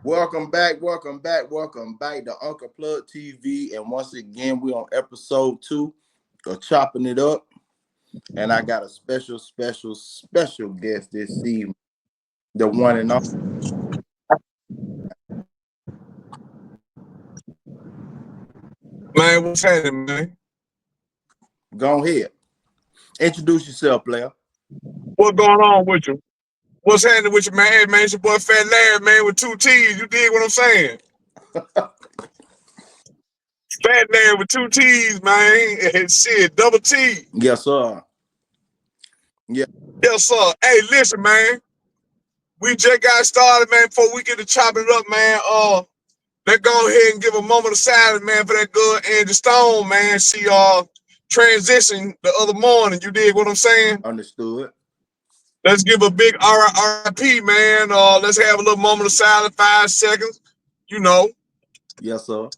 welcome back to Uncle Plugg TV. And once again, we're on episode 2 of Chopping It Up. And I got a special guest this evening. The one and only. Man, what's happening, man? Go ahead. Introduce yourself, player. What going on with you? What's happening with you, man? Hey, man, it's your boy Fat Larry, man, with 2 T's. You dig what I'm saying? Fat Larry with 2 T's, man. And shit, double T. Yes, sir. Yes, sir. Hey, listen, man. We just got started, man. Before we get to chopping it up, man. Let's go ahead and give a moment of silence, man, for that good Angie Stone, man. She transitioned the other morning. You dig what I'm saying? Understood. Let's give a big RIP, man. Let's have a little moment of silence, 5 seconds. You know. Yes, sir.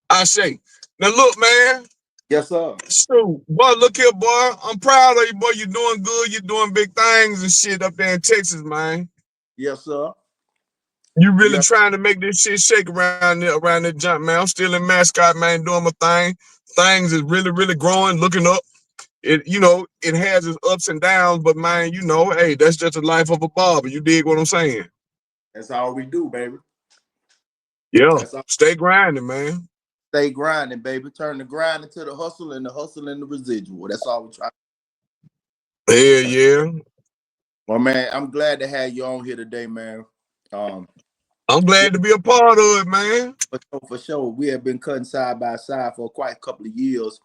I say. Now look, man. Yes, sir. So, boy, look here, boy. I'm proud of you, boy. You're doing good. You're doing big things and shit up there in Texas, man. Yes, sir. You really trying to make this shit shake around that jump, man. I'm still in mascot, man, doing my thing. Things is really growing, looking up. It has its ups and downs, but man, hey, that's just the life of a barber. You dig what I'm saying? That's all we do, baby. Yeah. Stay grinding, man. Stay grinding, baby. Turn the grind into the hustle and the hustle into the residual. That's all we try. Yeah. Well, man, I'm glad to have you on here today, man. I'm glad to be a part of it, man. For sure. We have been cutting side by side for quite a couple of years,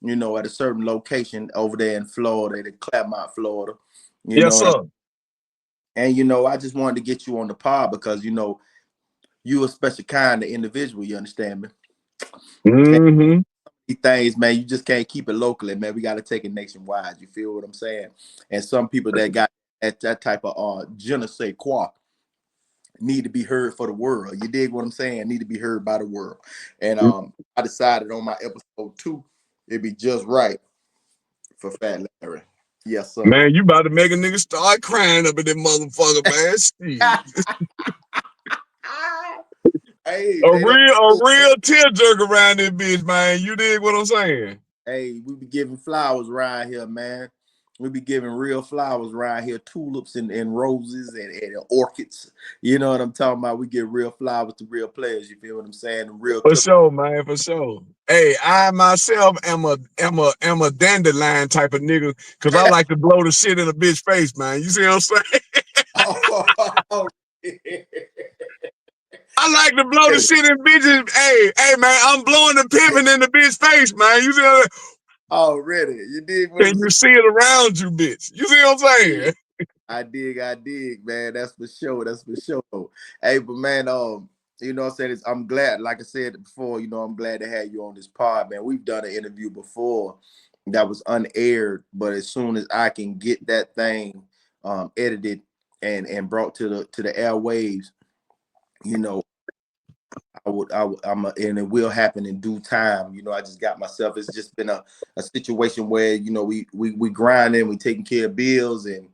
at a certain location over there in Florida, in Claremont, Florida. Yes, sir. And, I just wanted to get you on the pod because, you a special kind of individual, you understand me? Mm-hmm. These things, man, you just can't keep it locally, man. We got to take it nationwide. You feel what I'm saying? And some people that got that type of je ne sais quoi need to be heard for the world. You dig what I'm saying? Need to be heard by the world. And I decided on my episode 2, it'd be just right for Fat Larry. Yes, sir. Man, you about to make a nigga start crying up in that motherfucker, man. Hey, a real tearjerker around this bitch, man. You dig what I'm saying? Hey, we be giving flowers around here, man. We be giving real flowers around here, tulips and roses and orchids. You know what I'm talking about? We give real flowers to real players. You feel what I'm saying? For sure, man. For sure. Hey, I myself am a dandelion type of nigga because I like to blow the shit in a bitch face, man. You see what I'm saying? I like to blow the shit in bitches. Hey, man, I'm blowing the pimping in the bitch face, man. You see what I'm saying? Already. You dig what Can you see it around you, bitch? You see what I'm saying? I dig, man. That's for sure. Hey, but man, you know what I'm saying? I'm glad, like I said before, I'm glad to have you on this pod, man. We've done an interview before that was unaired, but as soon as I can get that thing edited and brought to the airwaves, and it will happen in due time. I just got myself. It's just been a situation where we grinding, we taking care of bills and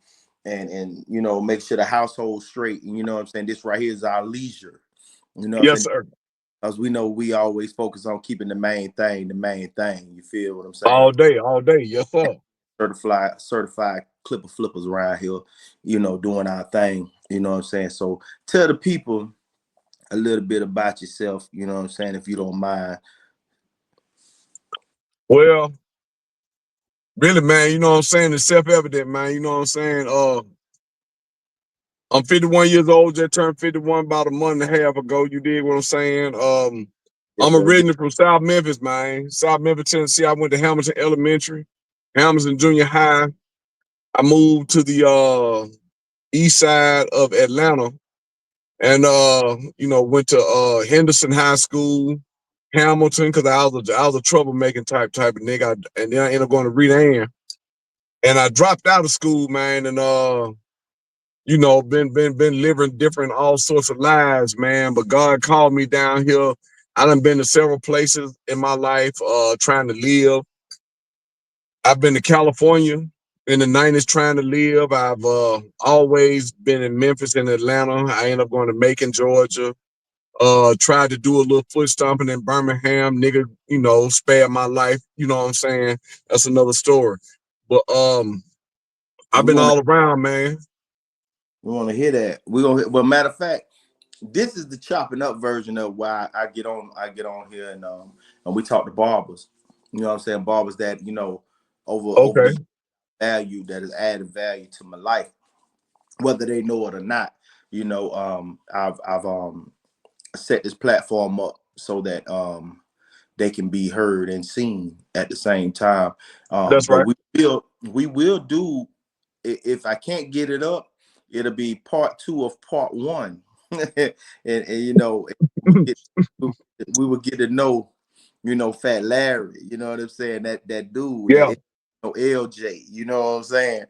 make sure the household's straight. And you know what I'm saying? This right here is our leisure. Yes, sir. Because we know we always focus on keeping the main thing. You feel what I'm saying? All day. Yes, sir. Certified clipper flippers around here, doing our thing. You know what I'm saying? So tell the people a little bit about yourself, you know what I'm saying, if you don't mind. Well, really, man, you know what I'm saying? It's self-evident, man. You know what I'm saying? I'm 51 years old, just turned 51 about a month and a half ago. You dig what I'm saying? I'm originally from South Memphis, man. South Memphis, Tennessee. I went to Hamilton Elementary, Hamilton Junior High. I moved to the east side of Atlanta and went to Henderson High School, Hamilton, because I was a troublemaking type of nigga. And then I ended up going to Rita Ann. And I dropped out of school, man, and been living different all sorts of lives, man. But God called me down here. I done been to several places in my life, trying to live. I've been to California. in the 90s trying to live. I've always been in Memphis and Atlanta. I ended up going to Macon, Georgia. Tried to do a little foot stomping in Birmingham. Nigga, spared my life. You know what I'm saying? That's another story. But I've We been want to all around, man. hear that. We gonna. Well, matter of fact, this is the chopping up version of why I get on. I get on here and we talk to barbers. You know what I'm saying? Barbers that over Okay. the value that has added value to my life, whether they know it or not. I've set this platform up so that they can be heard and seen at the same time. That's But right. we will do, if I can't get it up, it'll be part two of part one. And we get we will get to know, Fat Larry, you know what I'm saying? That dude, Yeah, LJ, you know what I'm saying?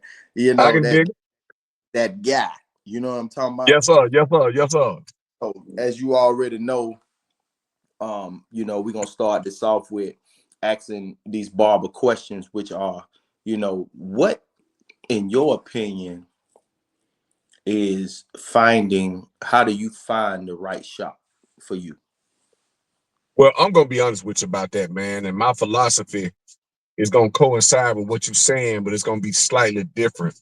I can That dig it. that guy, you know what I'm talking about? Yes, sir. Yes, sir. Yes, sir. So as you already know, we're gonna start this off with asking these barber questions, which are, what in your opinion is finding how do you find the right shop for you? Well, I'm gonna be honest with you about that, man. And my philosophy is gonna coincide with what you're saying, but it's gonna be slightly different.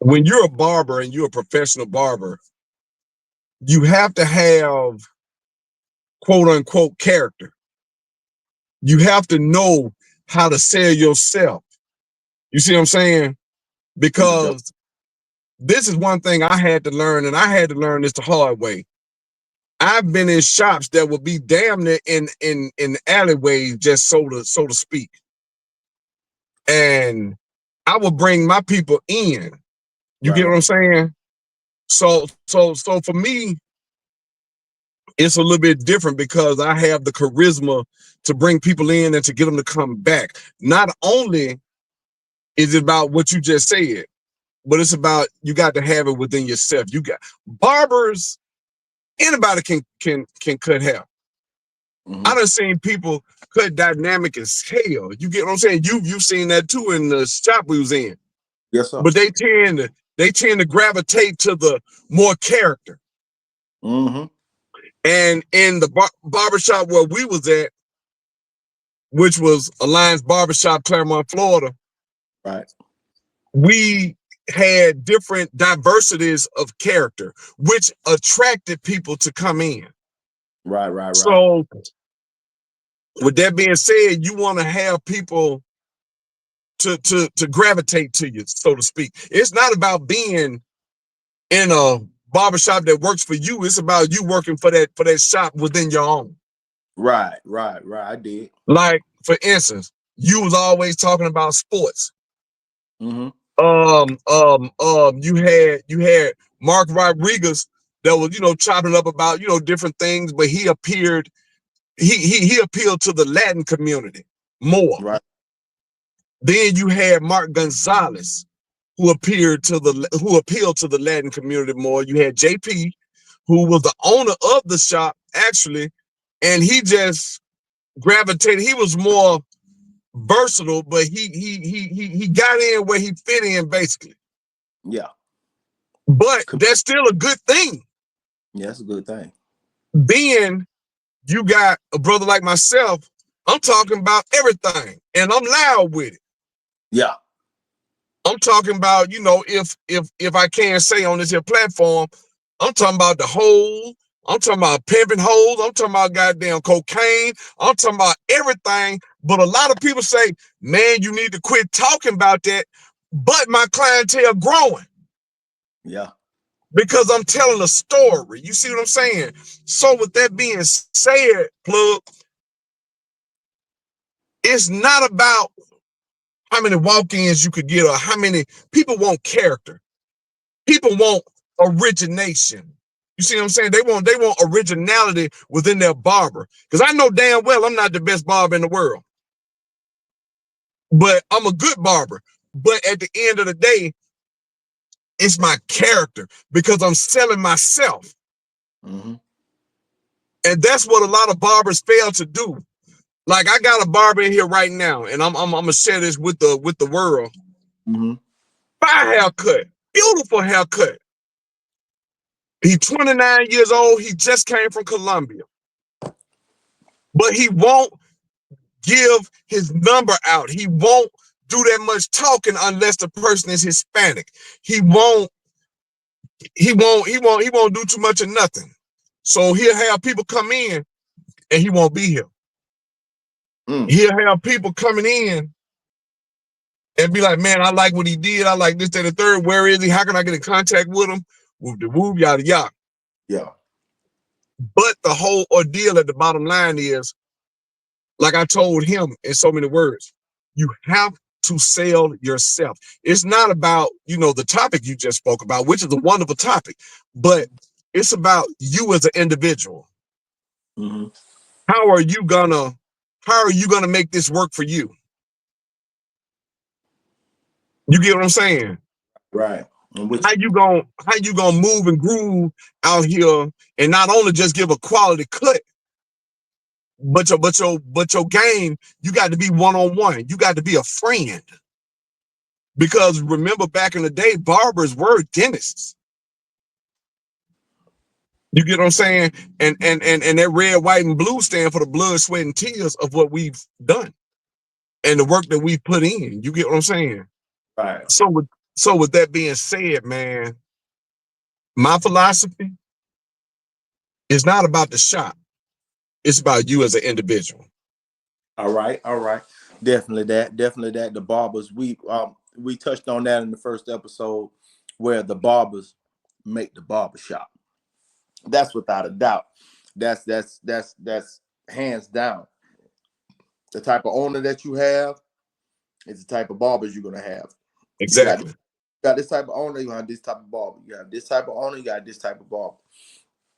When you're a barber and you're a professional barber, you have to have quote unquote character. You have to know how to sell yourself. You see what I'm saying? No joke. Because this is one thing I had to learn, and I had to learn this the hard way. I've been in shops that would be damn near in alleyways, just so to speak. And I would bring my people in. You Right, get what right, I'm saying? So for me, it's a little bit different because I have the charisma to bring people in and to get them to come back. Not only is it about what you just said, but it's about you got to have it within yourself. You got barbers, anybody can cut hair. I mm-hmm. done seen people cut dynamic as hell. You get what I'm saying? You've seen that too in the shop we was in. Yes, sir. But they tend to gravitate to the more character. Mm-hmm. And in the barbershop where we was at, which was Alliance Barbershop, Claremont, Florida, Right, we had different diversities of character, which attracted people to come in. right, right, right, So, with that being said, you want to have people to gravitate to you, so to speak. It's not about being in a barbershop that works for you. It's about you working for that shop within your own. right, right, right. I did. Like, for instance, you was always talking about sports. Mm-hmm. You had Mark Rodriguez that was, chopping up about, different things, but he appeared, he appealed to the Latin community more. Right, Then you had Mark Gonzalez, who appealed to the Latin community more. You had JP, who was the owner of the shop, actually, and he just gravitated. He was more versatile, but he got in where he fit in, basically. yeah. But Com- that's still a good thing. yeah, that's a good thing. Then you got a brother like myself. I'm talking about everything, and I'm loud with it. Yeah, I'm talking about, if I can say on this here platform, I'm talking about the whole. I'm talking about pimping holes. I'm talking about goddamn cocaine. I'm talking about everything. But a lot of people say, man, you need to quit talking about that. But my clientele growing yeah. because I'm telling a story. You see what I'm saying? So with that being said, Plug, it's not about how many walk-ins you could get or how many people want character. People want origination. You see what I'm saying? They want originality within their barber. Because I know damn well I'm not the best barber in the world, but I'm a good barber. But at the end of the day, it's my character because I'm selling myself. Mm-hmm. And that's what a lot of barbers fail to do. Like I got a barber in here right now, and I'm gonna share this with the world. Mm-hmm. Fine haircut, beautiful haircut. He's 29 years old. He just came from Colombia, but he won't give his number out. He won't do that much talking unless the person is Hispanic. He won't. He won't do too much of nothing. So he'll have people come in, and he won't be here. Mm. He'll have people coming in and be like, man, I like what he did. I like this, that, and the third. Where is he? How can I get in contact with him? Whoop de whoop, yada yada. Yeah. But the whole ordeal at the bottom line is, like I told him in so many words, you have to sell yourself. It's not about, the topic you just spoke about, which is a wonderful topic, but it's about you as an individual. Mm-hmm. How are you gonna make this work for you? You get what I'm saying? Right. And which How you gonna move and groove out here and not only just give a quality cut, but your game, you got to be one-on-one. You got to be a friend. Because remember back in the day, barbers were dentists. You get what I'm saying? And that red, white, and blue stand for the blood, sweat, and tears of what we've done and the work that we put in. You get what I'm saying? right. So with that being said, man, my philosophy is not about the shop. It's about you as an individual. All right. All right. Definitely that. Definitely that. The barbers, we touched on that in the first episode where the barbers make the barber shop. That's without a doubt. That's hands down. The type of owner that you have is the type of barbers you're gonna have. You Exactly. got this type of owner, you have this type of barber. You have this type of owner, you got this type of barber.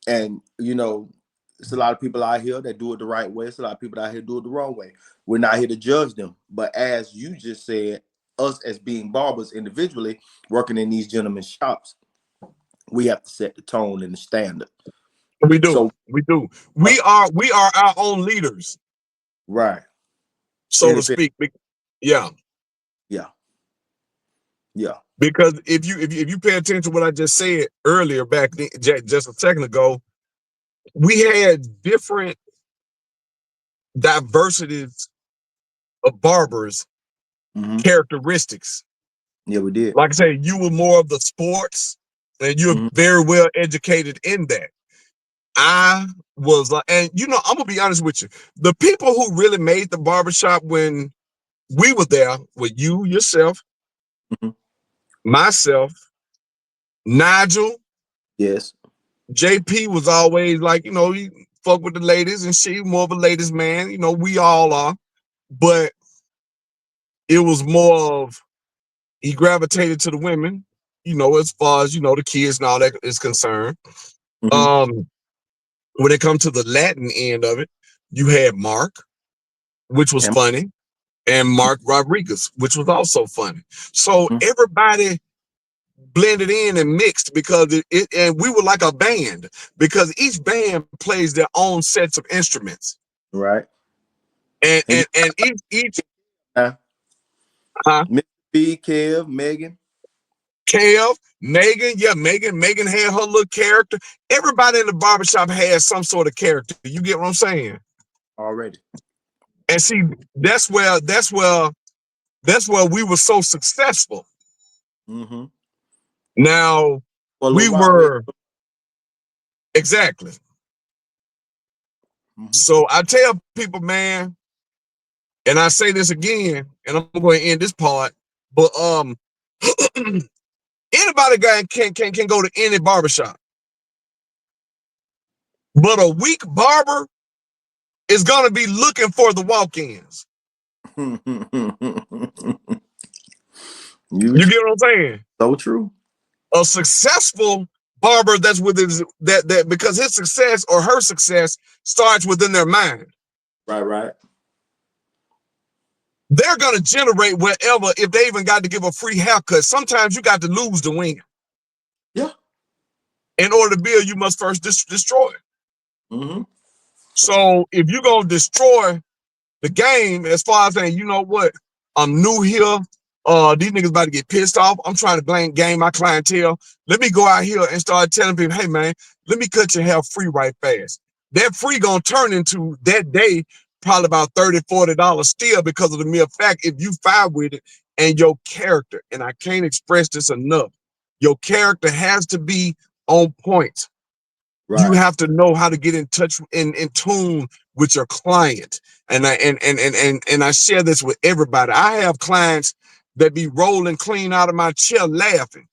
And it's a lot of people out here that do it the right way. It's a lot of people out here do it the wrong way. We're not here to judge them. But as you just said, us as being barbers individually working in these gentlemen's shops, we have to set the tone and the standard. We do. So We do. uh, We are our own leaders, right. so And to if it speak. Yeah. yeah, yeah. Because if you pay attention to what I just said earlier, back then, just a second ago, we had different diversities of barbers Mm-hmm. characteristics. Yeah, we did. Like I said, you were more of the sports, and you're Mm-hmm. very well educated in that. I was like, and I'm gonna be honest with you, the people who really made the barbershop when we were there were you, yourself, Mm-hmm. myself, Nigel. Yes. JP was always like, he fuck with the ladies, and she more of a ladies man. We all are, but it was more of he gravitated to the women. As far as the kids and all that is concerned. Mm-hmm. Um, when it comes to the Latin end of it, you had Mark, which was And, funny, and Mark Rodriguez, which was also funny. So mm-hmm. everybody blended in and mixed because and we were like a band because each band plays their own sets of instruments. Right. And And you each uh, uh, Mr. B, Kev, Megan Kev, Megan, yeah, Megan had her little character. Everybody in the barbershop has some sort of character. You get what I'm saying? already. And see, that's where we were so successful. Mm-hmm. Now For a we little while. We were exactly. mm-hmm. So I tell people, man, and I say this again, and I'm going to end this part, but anybody guy can go to any barbershop, but a weak barber is gonna be looking for the walk-ins. You You get what I'm saying? so true. A successful barber that's within that because his success or her success starts within their mind. Right, right. They're gonna generate wherever if they even got to give a free haircut. Sometimes you got to lose to win. Yeah. In order to build, you must first destroy. Mm-hmm. So if you're gonna destroy the game as far as saying, you know what, I'm new here. These niggas about to get pissed off. I'm trying to game my clientele. Let me go out here and start telling people, hey man, let me cut your hair free right fast. That free gonna turn into that day probably about $30, $40 still because of the mere fact if you fight with it and your character, and I can't express this enough, your character has to be on point. You Right. have to know how to get in touch in tune with your client. And I share this with everybody. I have clients that be rolling clean out of my chair laughing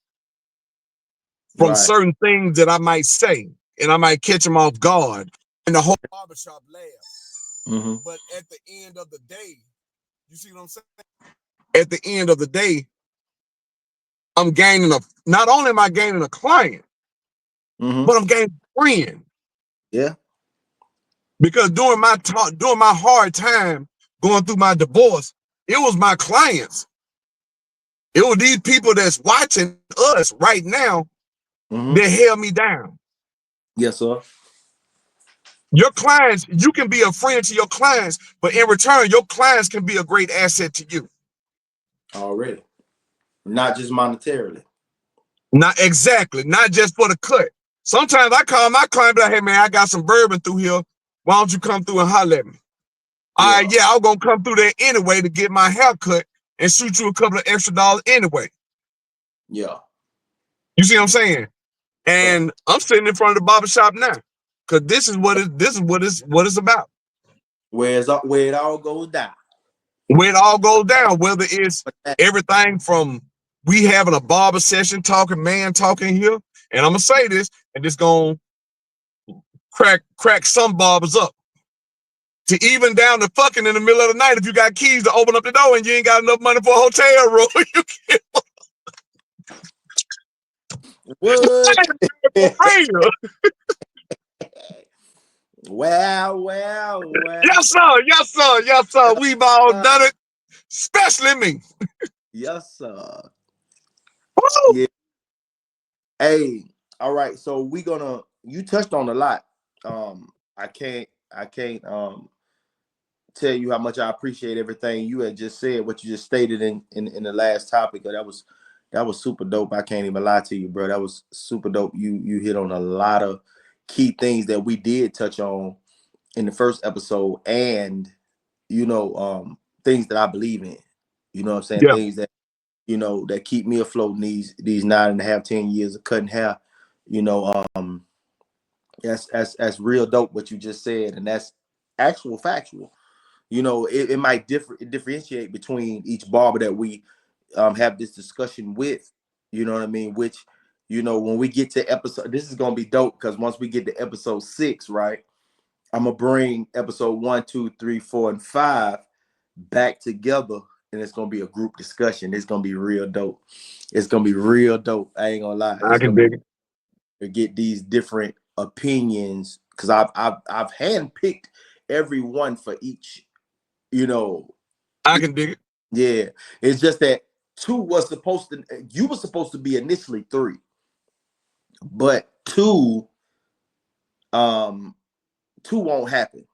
from Right. certain things that I might say, and I might catch them off guard. And the whole barbershop laughs. Mm-hmm. But at the end of the day, you see what I'm saying? At the end of the day, I'm gaining not only am I gaining a client, Mm-hmm. but I'm gaining a friend. Yeah. Because during my hard time going through my divorce, it was my clients. It was these people that's watching us right now Mm-hmm. that held me down. Yes, sir. Your clients, you can be a friend to your clients, but in return, your clients can be a great asset to you. Already. Not just monetarily. Not exactly, not just for the cut. Sometimes I call my client, be like, hey man, I got some bourbon through here. Why don't you come through and holler at me? All right, Yeah. yeah, I'm gonna come through there anyway to get my hair cut and shoot you a couple of extra dollars anyway. Yeah. You see what I'm saying? So And I'm sitting in front of the barber shop now. Cause this is what it's about. where it all goes down. Where it all goes down, whether it's But that, everything from we having a barber session talking, man talking here, and I'm gonna say this, and it's gonna crack some barbers up. To even down to fucking in the middle of the night if you got keys to open up the door and you ain't got enough money for a hotel room. You can't what? for real. Well. Yes, sir. Yes, sir. Yes, sir. We've all Uh, done it, especially me. yes, sir. Woo! Yeah. Hey, all right. So we gonna you touched on a lot. I can't tell you how much I appreciate everything you had just said, what you just stated in the last topic. That was super dope. I can't even lie to you, bro. That was super dope. You hit on a lot of key things that we did touch on in the first episode, and things that I believe in. You know what I'm saying? Yeah, Things that that keep me afloat in these 9.5, 10 years of cutting hair. You know, that's real dope what you just said, and that's actual factual. It might differentiate between each barber that we have this discussion with. You know what I mean? Which, when we get to episode, this is gonna be dope because once we get to episode 6, right? I'm gonna bring episode 1, 2, 3, 4, and 5 back together, and it's gonna be a group discussion. It's gonna be real dope. It's gonna be real dope. I ain't gonna lie. I It's can gonna be dig it. to get these different opinions because I've handpicked everyone for each. You know, I can dig it. yeah. It's just that you were supposed to be initially 3, but um two won't happen.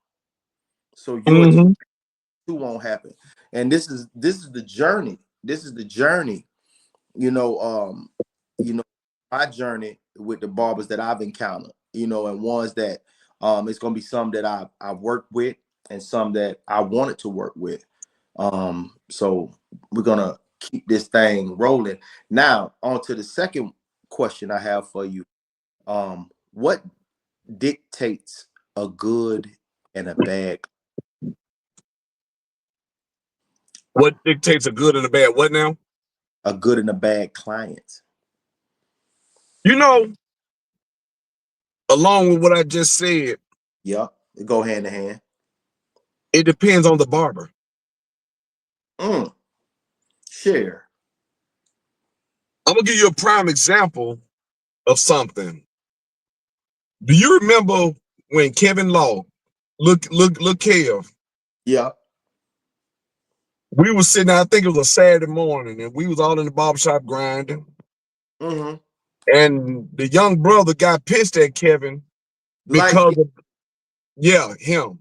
So you and Mm-hmm. 2 won't happen. And this is the journey. This is the journey. You know, you know, my journey with the barbers that I've encountered, and ones that it's gonna be some that I've worked with and some that I wanted to work with. So we're gonna keep this thing rolling. Now, on to the second question I have for you. What dictates a good and a bad What dictates a good and a bad what now? client? You know, along with what I just said, Yep, it go hand in hand. it depends on the barber. Mm, share. I'm gonna give you a prime example of something. Do you remember when Kevin Law, look, Kev, Yeah. we was sitting there, I think it was a Saturday morning, and we was all in the barbershop grinding. Mm-hmm. And the young brother got pissed at Kevin Light because skin. of, yeah, him.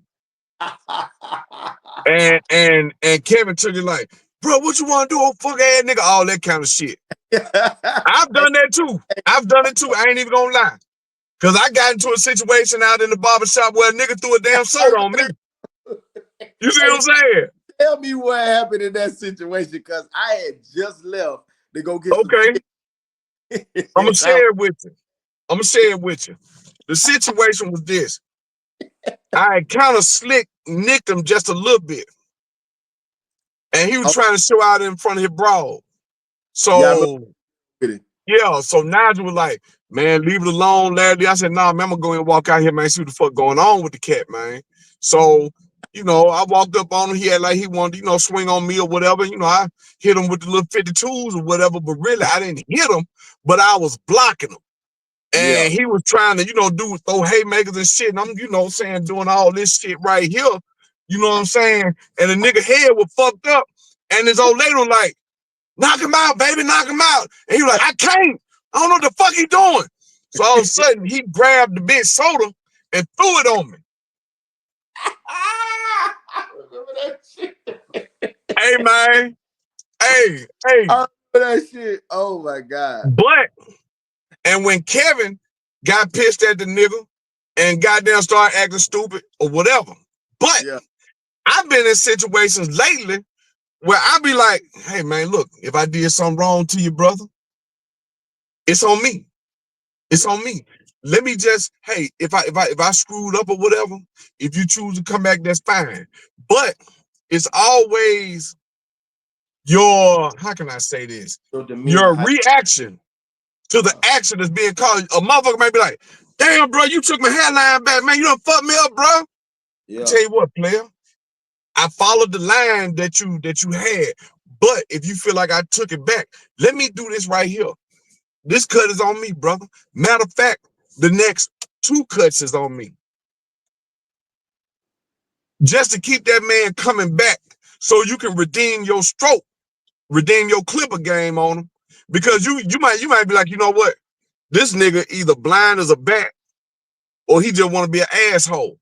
And Kevin took it like, bro, what you want to do, old fuck ass nigga, all that kind of shit. I've done that too. I've done it too. I ain't even gonna lie. Cause I got into a situation out in the barbershop where a nigga threw a damn soda on me. You see what I'm saying? Tell me what happened in that situation, because I had just left to go get some Okay, chicken. I'm gonna share it with you. I'm gonna share it with you. The situation was this. I kind of nicked him just a little bit. And he was Oh, trying to show out in front of his broad. yeah, I remember So it. yeah, so Nigel was like, man, leave it alone, Larry. I said, nah, man, I'm gonna go and walk out here, man, see what the fuck going on with the cat, man. So, I walked up on him. He had like he wanted, swing on me or whatever. I hit him with the little 52s or whatever, but really I didn't hit him, but I was blocking him. Yeah, And he was trying to, throw haymakers and shit. And I'm, saying, doing all this shit right here. You know what I'm saying? And the nigga head was fucked up. And his old lady was like, knock him out, baby, knock him out. And he was like, I can't. I don't know what the fuck he doing. So all of a sudden, he grabbed the big soda and threw it on me. I remember that shit. Hey, man. Hey. I remember that shit. Oh my god. And when Kevin got pissed at the nigga and goddamn started acting stupid or whatever. But Yeah, I've been in situations lately where I be like, hey, man, look, if I did something wrong to you, brother, it's on me. It's yeah, on me. Let me just, hey, if I screwed up or whatever, if you choose to come back, that's fine. But it's always how can I say this? your demeanor. Your reaction to the action that's being called. A motherfucker might be like, damn, bro, you took my hairline back, man. You done fucked me up, bro. I Yeah, tell you what, player. I followed the line that you had. But if you feel like I took it back, let me do this right here. This cut is on me, brother. Matter of fact, the next 2 cuts is on me. Just to keep that man coming back so you can redeem your stroke, redeem your clipper game on him. Because you might be like, you know what? This nigga either blind as a bat or he just want to be an asshole.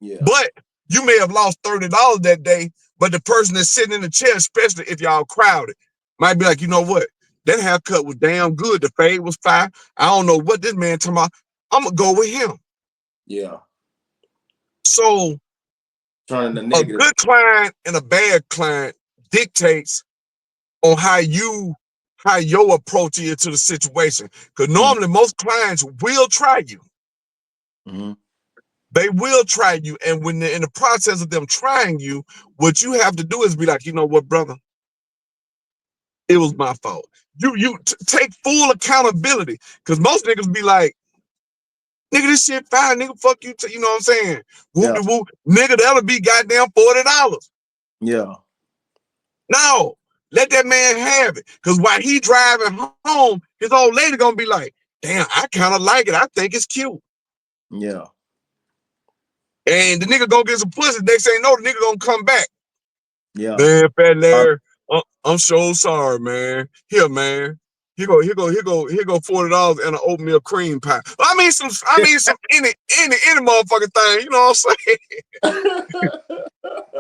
yeah, But you may have lost $30 that day, but the person that's sitting in the chair, especially if y'all crowded, might be like, you know what? That haircut was damn good. The fade was fire. I don't know what this man talking about. I'm gonna go with him. yeah. So Turning the a negative. good client and a bad client dictates on how your approach is to the situation. Because normally most clients will try you. Mm-hmm. They will try you. And when they're in the process of them trying you, what you have to do is be like, you know what, brother? It was my fault. You take full accountability. Because most niggas be like, nigga, this shit fine, nigga, fuck you. You know what I'm saying? Whoop Yeah, de whoop. Nigga, that'll be goddamn $40. yeah, No, let that man have it. Because while he driving home, his old lady gonna be like, damn, I kind of like it. I think it's cute. yeah. And the nigga gonna get some pussy. Next thing you know, the nigga gonna come back. Yeah. Man, Fat Larry, I'm so sorry, man. Here, man. Here go $40 and an oatmeal cream pie. I mean some any motherfucking thing. You know what I'm saying?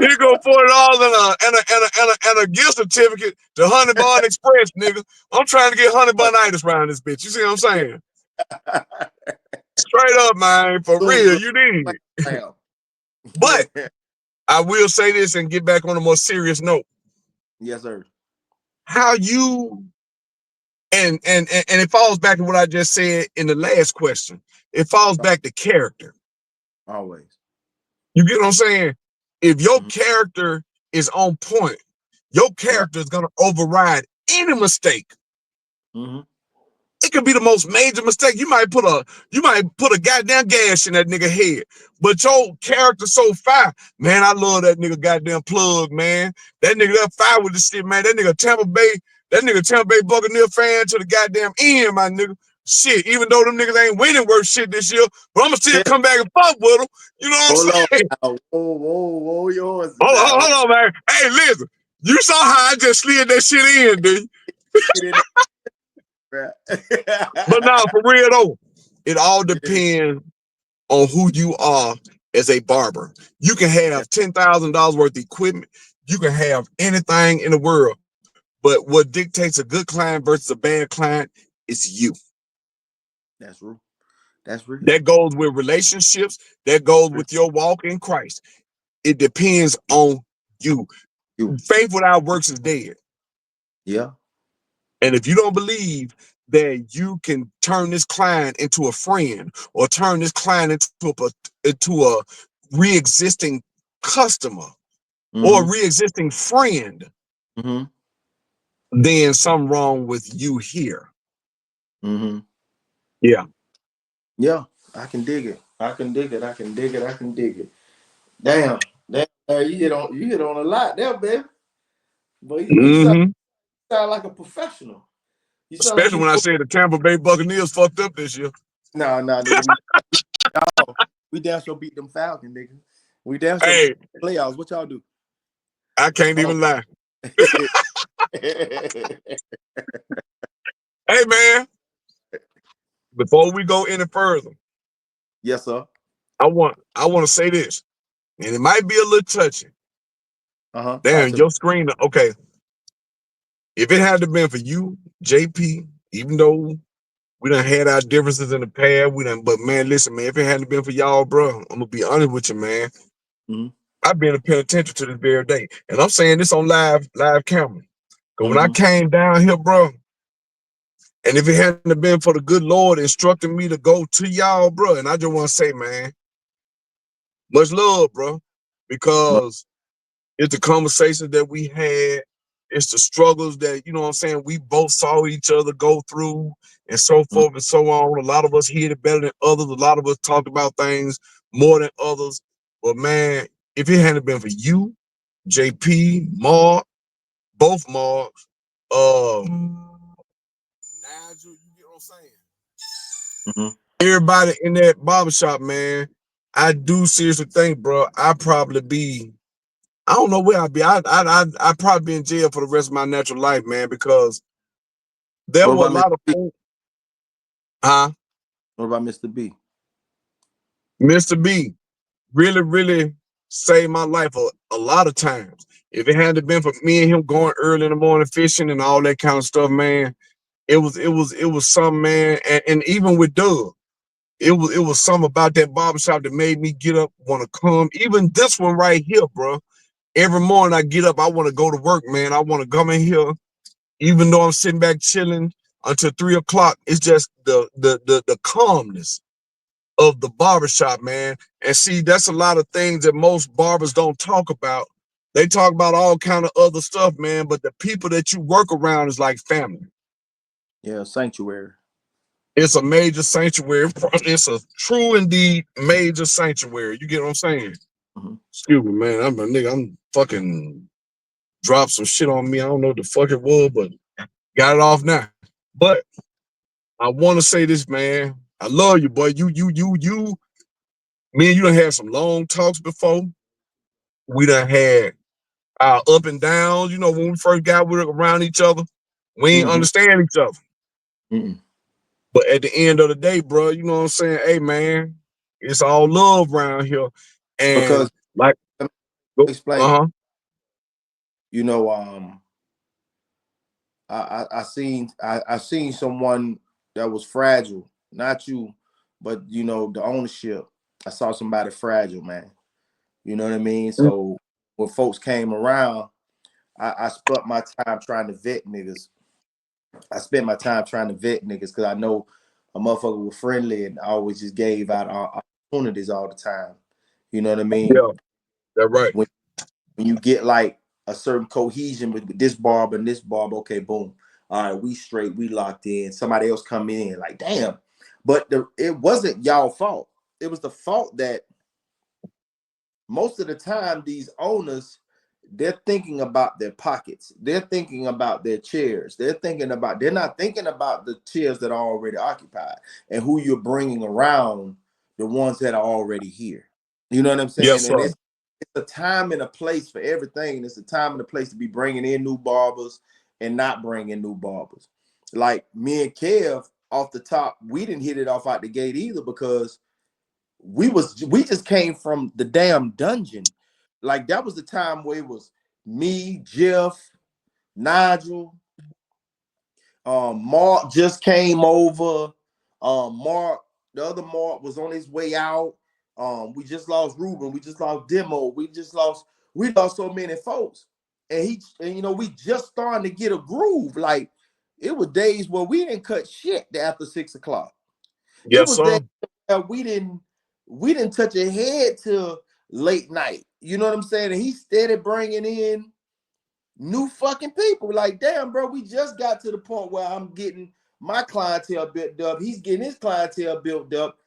Here go $40 and a gift certificate to Honey Bun Express, nigga. I'm trying to get Honey Bunitis around this bitch. You see what I'm saying? Straight up, man. For real, Look, you need it. But I will say this and get back on a more serious note. yes, sir. How you and it falls back to what I just said in the last question. It falls back to character. Always. You get what I'm saying? If your Mm-hmm. character is on point, your Right. character is gonna override any mistake. Mm-hmm. It could be the most major mistake. You might put a goddamn gash in that nigga head, but your character so fire, man. I love that nigga goddamn Plugg, man. That nigga that fire with this shit, man. That nigga Tampa Bay Buccaneer fan to the goddamn end, my nigga. Shit, even though them niggas ain't winning worth shit this year, but I'ma still come back and fuck with them. You know what I'm Hold on. saying? Now. Whoa, your horses Hold now. on, man. Hey, listen, you saw how I just slid that shit in, dude. Get in there. But now, for real though, it all depends on who you are as a barber. You can have $10,000 worth of equipment. You can have anything in the world. But what dictates a good client versus a bad client is you. That's real. That's real. That goes with relationships. That goes with your walk in Christ. It depends on you. You. Faith without works is dead. Yeah. And if you don't believe that you can turn this client into a friend or turn this client into a re-existing customer or a Mm-hmm. re-existing friend, Mm-hmm. then something wrong with you here. Mm-hmm. Yeah. Yeah. I can dig it. I can dig it. I can dig it. I can dig it. Damn. Damn. You hit on a lot there, baby. But Mm-hmm. sound like a professional. You sound like Especially you when I know. said the Tampa Bay Buccaneers fucked up this year. Nah, nigga. We damn sure beat them Falcons, nigga. We damn sure Hey, playoffs. What y'all do? I can't Oh. even lie. Hey man, before we go any further, Yes, sir. I want to say this, and it might be a little touchy. Uh-huh. Talk Damn, to me. your screen. Okay, if it had to been for you, JP, even though we done had our differences in the past, but man, listen, man, if it hadn't been for y'all, bro, I'm gonna be honest with you, man. Mm-hmm. I've been paying attention to this very day, and I'm saying this on live camera. Cause when I Mm-hmm. came down here, bro, and if it hadn't been for the good Lord instructing me to go to y'all, bro, and I just want to say, man, much love, bro, because it's the conversations that we had. It's the struggles that, you know what I'm saying, we both saw each other go through and so forth and so on. A lot of us hit it better than others. A lot of us talked about things more than others. But man, if it hadn't been for you, JP, Mark, both Marks, Nigel, you get what I'm saying? Mm-hmm. Everybody in that barbershop, man, I do seriously think, bro, I don't know where I'd be. I'd probably be in jail for the rest of my natural life, man, because there What were a about Mr. lot of B? folks, huh? What about Mr. B? Mr. B really, really saved my life a lot of times. If it hadn't been for me and him going early in the morning fishing and all that kind of stuff, man, it was something, man. And even with Doug, it was something about that barbershop that made me get up, want to come. Even this one right here, bro. Every morning I get up, I want to go to work, man. I want to come in here, even though I'm sitting back chilling until 3 o'clock. It's just the calmness of the barbershop, man. And see, that's a lot of things that most barbers don't talk about. They talk about all kind of other stuff, man. But the people that you work around is like family. Yeah, sanctuary. It's a major sanctuary. It's a true indeed major sanctuary. You get what I'm saying? Mm-hmm. Excuse me, man. I'm a nigga. I'm fucking dropped some shit on me. I don't know what the fuck it was, but got it off now. But I want to say this, man. I love you, boy. Me and you done had some long talks before. We done had our up and downs. You know, when we first got around each other, we ain't Mm-hmm. understand each other. Mm-hmm. But at the end of the day, bro, you know what I'm saying? Hey, man, it's all love around here. And Because like, let me uh explain. huh, You know, I seen someone that was fragile, not you, but you know the ownership. I saw somebody fragile, man. You know what I mean? So when folks came around, I spent my time trying to vet niggas. I spent my time trying to vet niggas because I know a motherfucker was friendly and always just gave out opportunities all the time. You know what I mean? yeah, that's right. When when you get like a certain cohesion with this barber and this barber, okay, boom. All right, we straight, we locked in. Somebody else come in, like, damn. But it wasn't y'all fault. It was the fault that most of the time these owners, they're thinking about their pockets, they're thinking about their chairs, they're not thinking about the chairs that are already occupied and who you're bringing around, the ones that are already here. You know what I'm saying? Yes, And sir. it's a time and a place for everything. It's a time and a place to be bringing in new barbers and not bringing new barbers. Like me and Kev, off the top, we didn't hit it off out the gate either because we just came from the damn dungeon. Like that was the time where it was me, Jeff, Nigel, Mark just came over. Mark, the other Mark was on his way out. We just lost Ruben. We just lost Demo. We lost so many folks. And you know, we just starting to get a groove. Like it was days where we didn't cut shit after 6 o'clock. It Yes, was sir. days where we didn't touch a head till late night. You know what I'm saying? And he steady bringing in new fucking people. Like, damn, bro, we just got to the point where I'm getting my clientele built up. He's getting his clientele built up.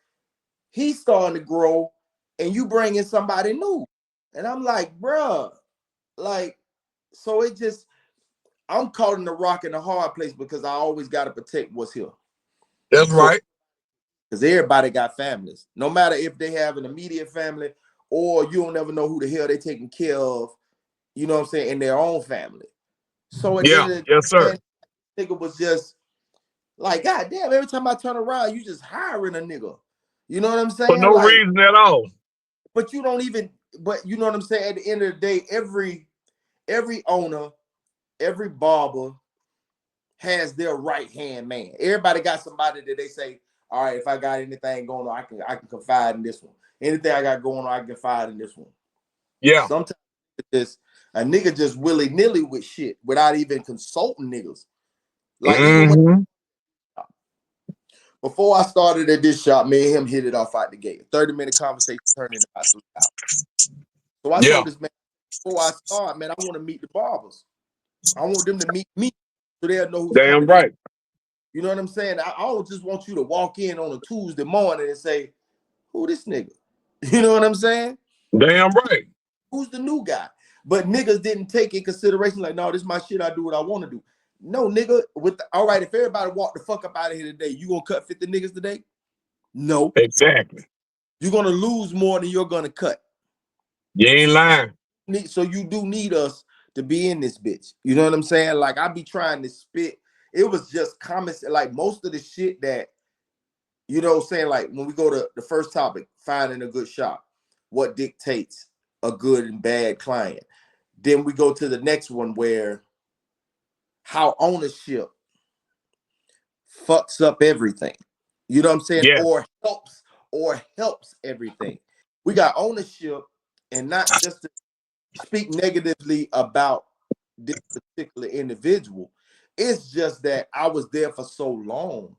He's starting to grow, and you bring in somebody new. And I'm like, bro, like, so it just, I'm caught in the rock and the hard place because I always got to protect what's here. That's So, right. because everybody got families, no matter if they have an immediate family or you don't ever know who the hell they taking care of, you know what I'm saying, in their own family. So at the Yeah. end of the Yes, sir. day, nigga was just like, God damn, every time I turn around, you just hiring a nigga. You know what I'm For saying? no Like, reason at all. but you don't even, but you know what I'm saying? At the end of the day, every owner, every barber has their right hand man. Everybody got somebody that they say, all right, if I got anything going on, I can confide in this one. Anything I got going on, I can confide in this one. Yeah. Sometimes just a nigga just willy-nilly with shit without even consulting niggas. Like even when Mm-hmm. before I started at this shop, me and him hit it off out the gate. 30-minute conversation turned into about 3 hours. So I Yeah. told this man, before I start, man, I want to meet the barbers. I want them to meet me so they'll know who's Damn coming in. right. You know what I'm saying? I don't just want you to walk in on a Tuesday morning and say, who this nigga? You know what I'm saying? Damn right. Who's the new guy? But niggas didn't take in consideration, like, no, this is my shit. I do what I want to do. No, nigga, all right, if everybody walk the fuck up out of here today, you gonna cut 50 niggas today? No. Exactly. You're gonna lose more than you're gonna cut. You ain't lying. So you do need us to be in this bitch. You know what I'm saying? Like I be trying to spit. It was just comments, like most of the shit that, you know what I'm saying? Like when we go to the first topic, finding a good shop, what dictates a good and bad client. Then we go to the next one where how ownership fucks up everything. You know what I'm saying? Yeah. Or helps everything. We got ownership, and not just to speak negatively about this particular individual. It's just that I was there for so long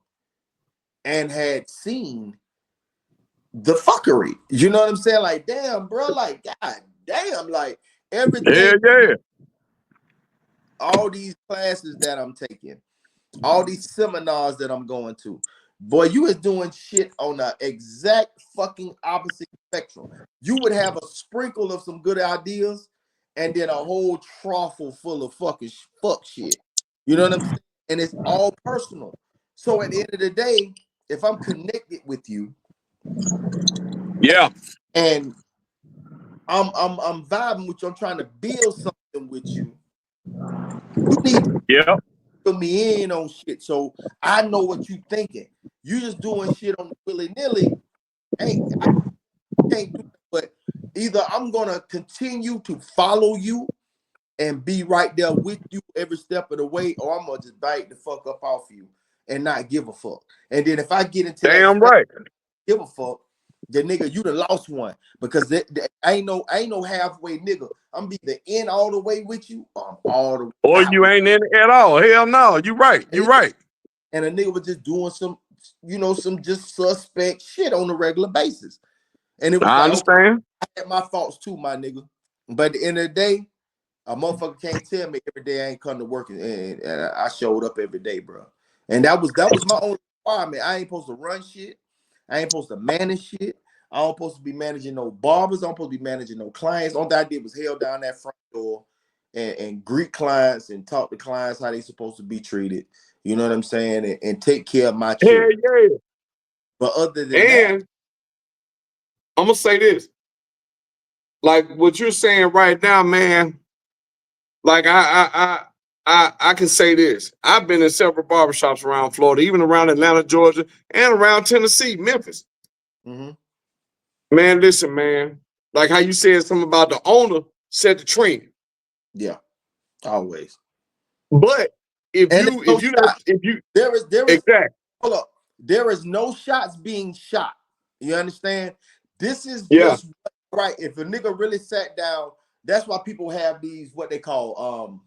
and had seen the fuckery. You know what I'm saying? Like, damn, bro, like, God damn, like everything, Hell yeah. all these classes that I'm taking, all these seminars that I'm going to. Boy, you is doing shit on the exact fucking opposite spectrum. You would have a sprinkle of some good ideas and then a whole trough full of fucking fuck shit. You know what I'm saying? And it's all personal. So at the end of the day, if I'm connected with you Yeah. and I'm vibing with you, I'm trying to build something with you, you need to Yeah. fill me in on shit so I know what you thinking. You just doing shit on willy-nilly. I can't do that. But either I'm gonna continue to follow you and be right there with you every step of the way, or I'm gonna just bite the fuck up off you and not give a fuck. And then if I get into that Damn space, right. give a fuck, the nigga, you done lost one because ain't no halfway nigga. I'm be the end all the way with you, or I'm all the way Or out you with ain't in it at all. Hell no. You right. You you. right. And a nigga was just doing some, some just suspect shit on a regular basis. And it was I like, okay, understand. I had my faults too, my nigga. But at the end of the day, a motherfucker can't tell me every day I ain't come to work and I showed up every day, bro. And that was my only requirement. I ain't supposed to run shit. I ain't supposed to manage shit. I don't supposed to be managing no barbers. I don't supposed to be managing no clients. All that I did was held down that front door and greet clients and talk to clients how they supposed to be treated. You know what I'm saying? And take care of my Hell children. yeah. But other than that, And I'm gonna say this. Like what you're saying right now, man. Like I can say this. I've been in several barbershops around Florida, even around Atlanta, Georgia, and around Tennessee, Memphis. mm-hmm, Man, listen, man. Like how you said something about the owner set the trend. Yeah, always. But if And you if you not if you there is exactly hold up. There is no shots being shot. You understand? This is yeah just right. If a nigga really sat down, that's why people have these what they call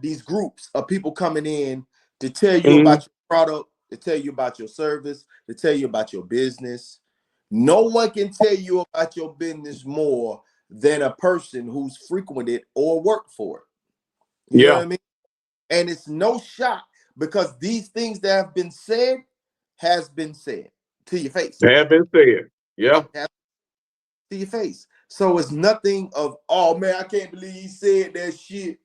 these groups of people coming in to tell you mm-hmm. about your product, to tell you about your service, to tell you about your business. No one can tell you about your business more than a person who's frequented or worked for it. You know yeah what I mean? And it's no shock because these things that have been said has been said to your face. have been said yeah To your face. So it's nothing of, oh man, I can't believe he said that shit.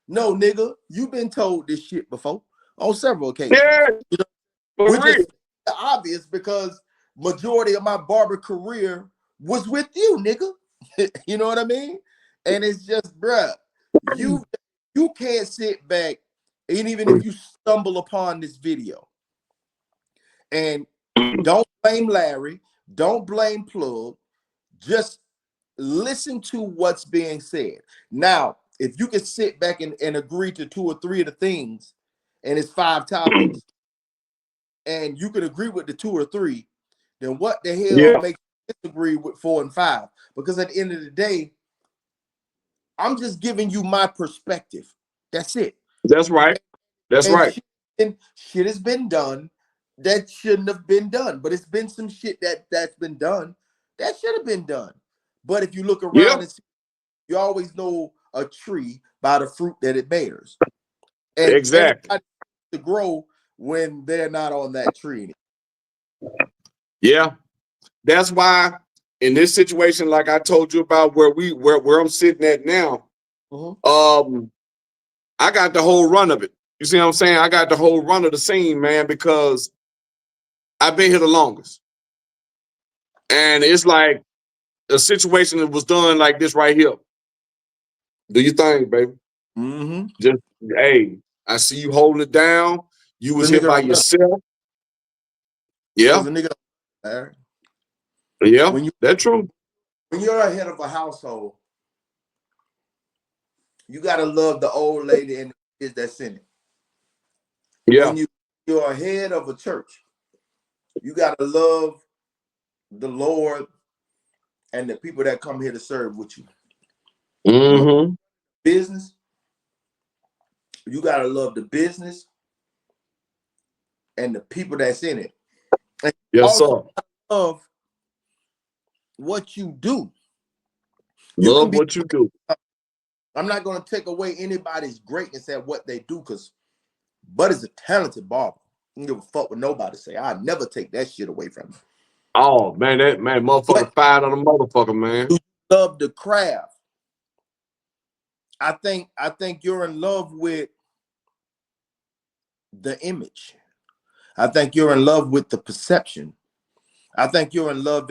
No, nigga, you've been told this shit before on several occasions. yeah You know, for we're real just obvious because majority of my barber career was with you, nigga. You know what I mean? And it's just, bruh, you can't sit back, and even if you stumble upon this video, and don't blame Larry, don't blame Plugg, just listen to what's being said. Now, if you can sit back and agree to 2 or 3 of the things, and it's 5 topics, and you can agree with the 2 or 3, then what the hell yeah makes you disagree with 4 and 5? Because at the end of the day, I'm just giving you my perspective. That's it. that's right that's And right shit has been done that shouldn't have been done. But it's been some shit that's been done that should have been done. But if you look yeah around and see, you always know a tree by the fruit that it bears. And exactly everybody to grow when they're not on that tree. yeah that's why in this situation like I told you about where I'm sitting at now Mhm. I got the whole run of it. You see what I'm saying? I got the whole run of the scene, man, because I've been here the longest. And it's like a situation that was done like this right here. Do your thing, baby. Mm-hmm. Just hey, I see you holding it down. You The was here nigga by don't know. yourself. Because Yeah, the nigga, Larry, yeah, when you that's true. when you're a head of a household, you gotta love the old lady and the kids that's in it. Yeah. When you're a head of a church, you gotta love the Lord and the people that come here to serve with you. When Mm-hmm. business, you gotta love the business and the people that's in it. And Yes, also sir. love what you do. You can Love be, what you do. I'm not gonna take away anybody's greatness at what they do, because Bud is a talented barber. I don't give a fuck what nobody say. I never take that shit away from him. Oh man, that man, But motherfucker fired on a motherfucker, man. you love the craft. I think you're in love with the image. I think you're in love with the perception. I think you're in love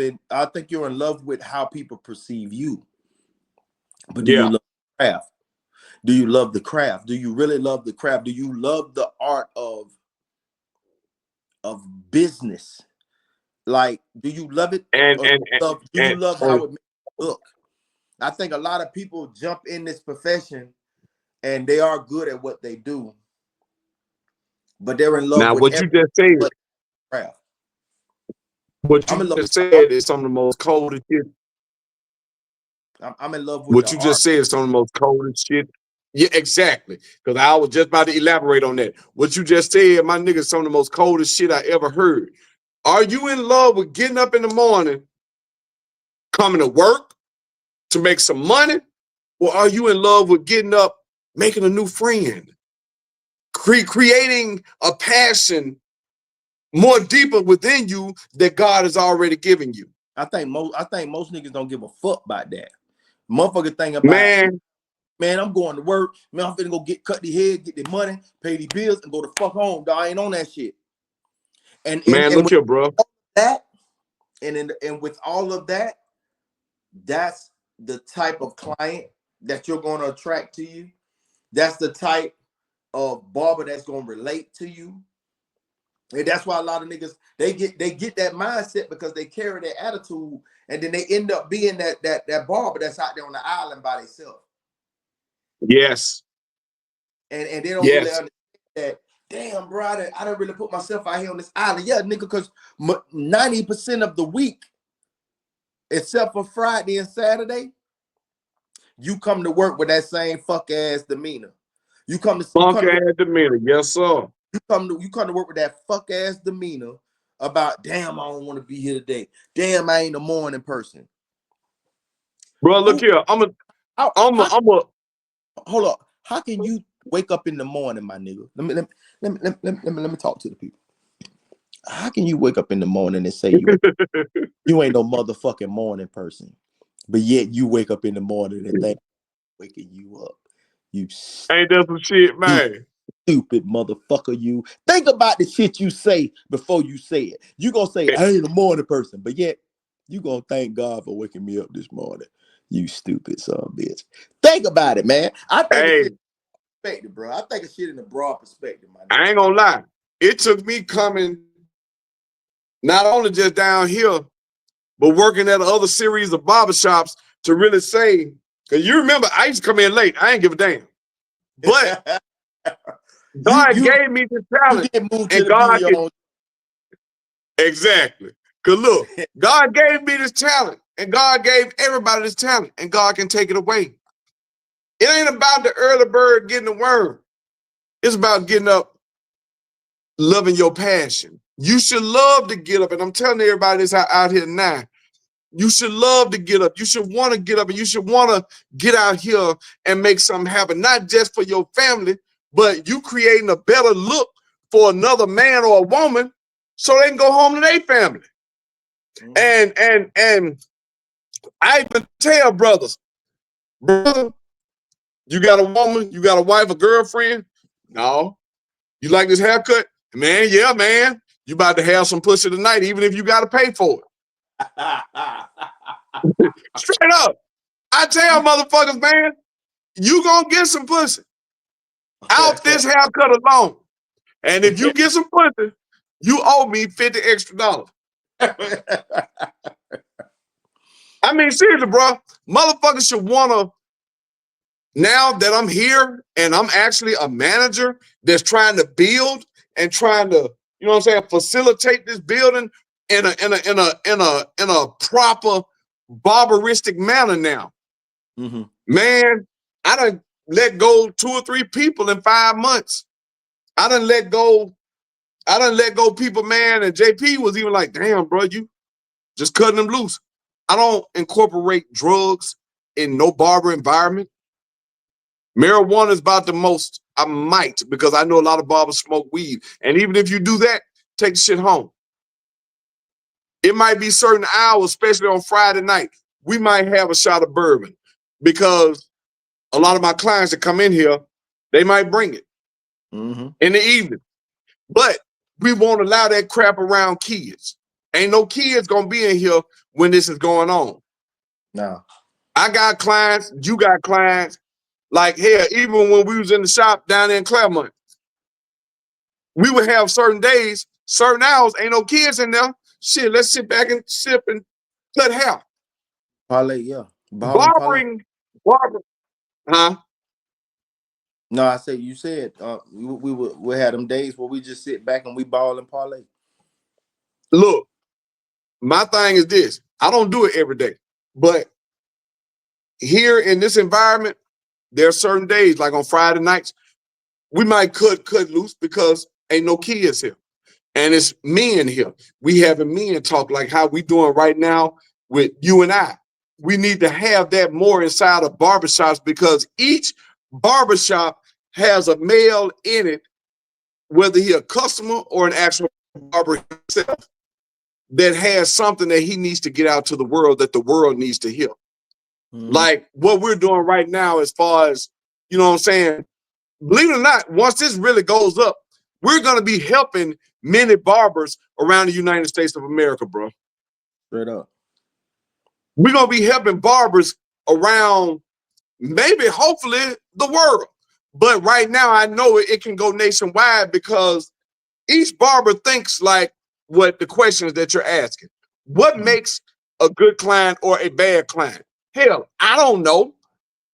with how people perceive you. But do you Yeah. love the craft? Do you love the craft? Do you really love the craft? Do you love the art of business? Like, do you love it, And or and and, do you love and how it makes you look? I think a lot of people jump in this profession and they are good at what they do, but they're in love now with what you every just said, craft. what I'm you in love. just said is some of the most coldest shit. I'm in love with What the you art. just said is some of the most coldest shit. Yeah, exactly. Because I was just about to elaborate on that. What you just said, my nigga, is some of the most coldest shit I ever heard. Are you in love with getting up in the morning, coming to work to make some money? Or are you in love with getting up, making a new friend, creating a passion more deeper within you that God has already given you? I think most niggas don't give a fuck about that. Motherfucker think about, Man, man, I'm going to work. Man, I'm finna go cut the head, get the money, pay the bills, and go the fuck home. Dog, I ain't on that shit. And and man, and look with here, bro. that, and with all of that, that's the type of client that you're going to attract to you. That's the type of barber that's going to relate to you. And that's why a lot of niggas they get that mindset because they carry that attitude, and then they end up being that barber that's out there on the island by themselves. Yes. And they don't really Yes. understand that. Damn, bro, I don't really put myself out here on this island. Yeah, nigga, because 90% of the week, except for Friday and Saturday, you come to work with that same fuck ass demeanor. You come to Ass demeanor. Yes, sir. you come to work with that fuck ass demeanor about, damn, I don't want to be here today. Damn, I ain't a morning person. Bro, look here. I'm a hold up. How can you wake up in the morning, my nigga? Let me talk to the people. How can you wake up in the morning and say you ain't no motherfucking morning person, but yet you wake up in the morning and think waking you up? You ain't that some shit, man? stupid motherfucker. You think about the shit you say before you say it. You gonna say I ain't a morning person, but yet you gonna thank God for waking me up this morning. You stupid son of a bitch. Think about it, man. I think it's perspective, bro. I think of shit in a broad perspective, my nigga. I ain't gonna lie. It took me coming not only just down here, but working at other series of barbershops to really say, because you remember I used to come in late. I ain't give a damn. But God gave me the talent. You didn't move to And the beat of your own. Exactly. Because look, God gave me this talent. And God gave everybody this talent. And God can take it away. It ain't about the early bird getting the worm. It's about getting up, loving your passion. You should love to get up. And I'm telling everybody this out here now. You should love to get up. You should want to get up, and you should want to get out here and make something happen, not just for your family, but you creating a better look for another man or a woman so they can go home to their family. Mm-hmm. And I even tell brothers, brother, you got a woman, you got a wife, a girlfriend? No. You like this haircut? Man, yeah, man. You about to have some pussy tonight, even if you got to pay for it. Straight up. I tell motherfuckers, man, you gonna get some pussy out this haircut alone. And if you get some pussy, you owe me $50 extra. I mean, seriously, bro, motherfuckers should wanna, now that I'm here and I'm actually a manager that's trying to build and trying to, you know what I'm saying, facilitate this building in a proper barbaristic manner now. Mm-hmm. Man, I done let go 2 or 3 people in 5 months. I done let go people, man, and JP was even like, damn, bro, you just cutting them loose. I don't incorporate drugs in no barber environment. Marijuana is about the most I might, because I know a lot of barbers smoke weed. And even if you do that, take the shit home. It might be certain hours, especially on Friday night, we might have a shot of bourbon, because a lot of my clients that come in here, they might bring it in the evening. But we won't allow that crap around kids. Ain't no kids gonna be in here when this is going on. No. I got clients, you got clients. Like, hell, even when we was in the shop down there in Claremont, we would have certain days, certain hours, ain't no kids in there. Shit, let's sit back and sip and cut hair. Parlay, yeah. Barbering, huh? No, I said you said we had them days where we just sit back and we ball and parlay. Look, my thing is this: I don't do it every day, but here in this environment, there are certain days, like on Friday nights, we might cut loose because ain't no kids here, and it's men here. We having men talk like how we doing right now with you and I. We need to have that more inside of barbershops, because each barbershop has a male in it, whether he a customer or an actual barber himself, that has something that he needs to get out to the world, that the world needs to hear. Like what we're doing right now, as far as, you know what I'm saying, believe it or not, once this really goes up, we're going to be helping many barbers around the United States of America, bro. Straight up. We're going to be helping barbers around, maybe, hopefully, the world. But right now, I know it can go nationwide, because each barber thinks like what the questions that you're asking. What makes a good client or a bad client? Hell, I don't know.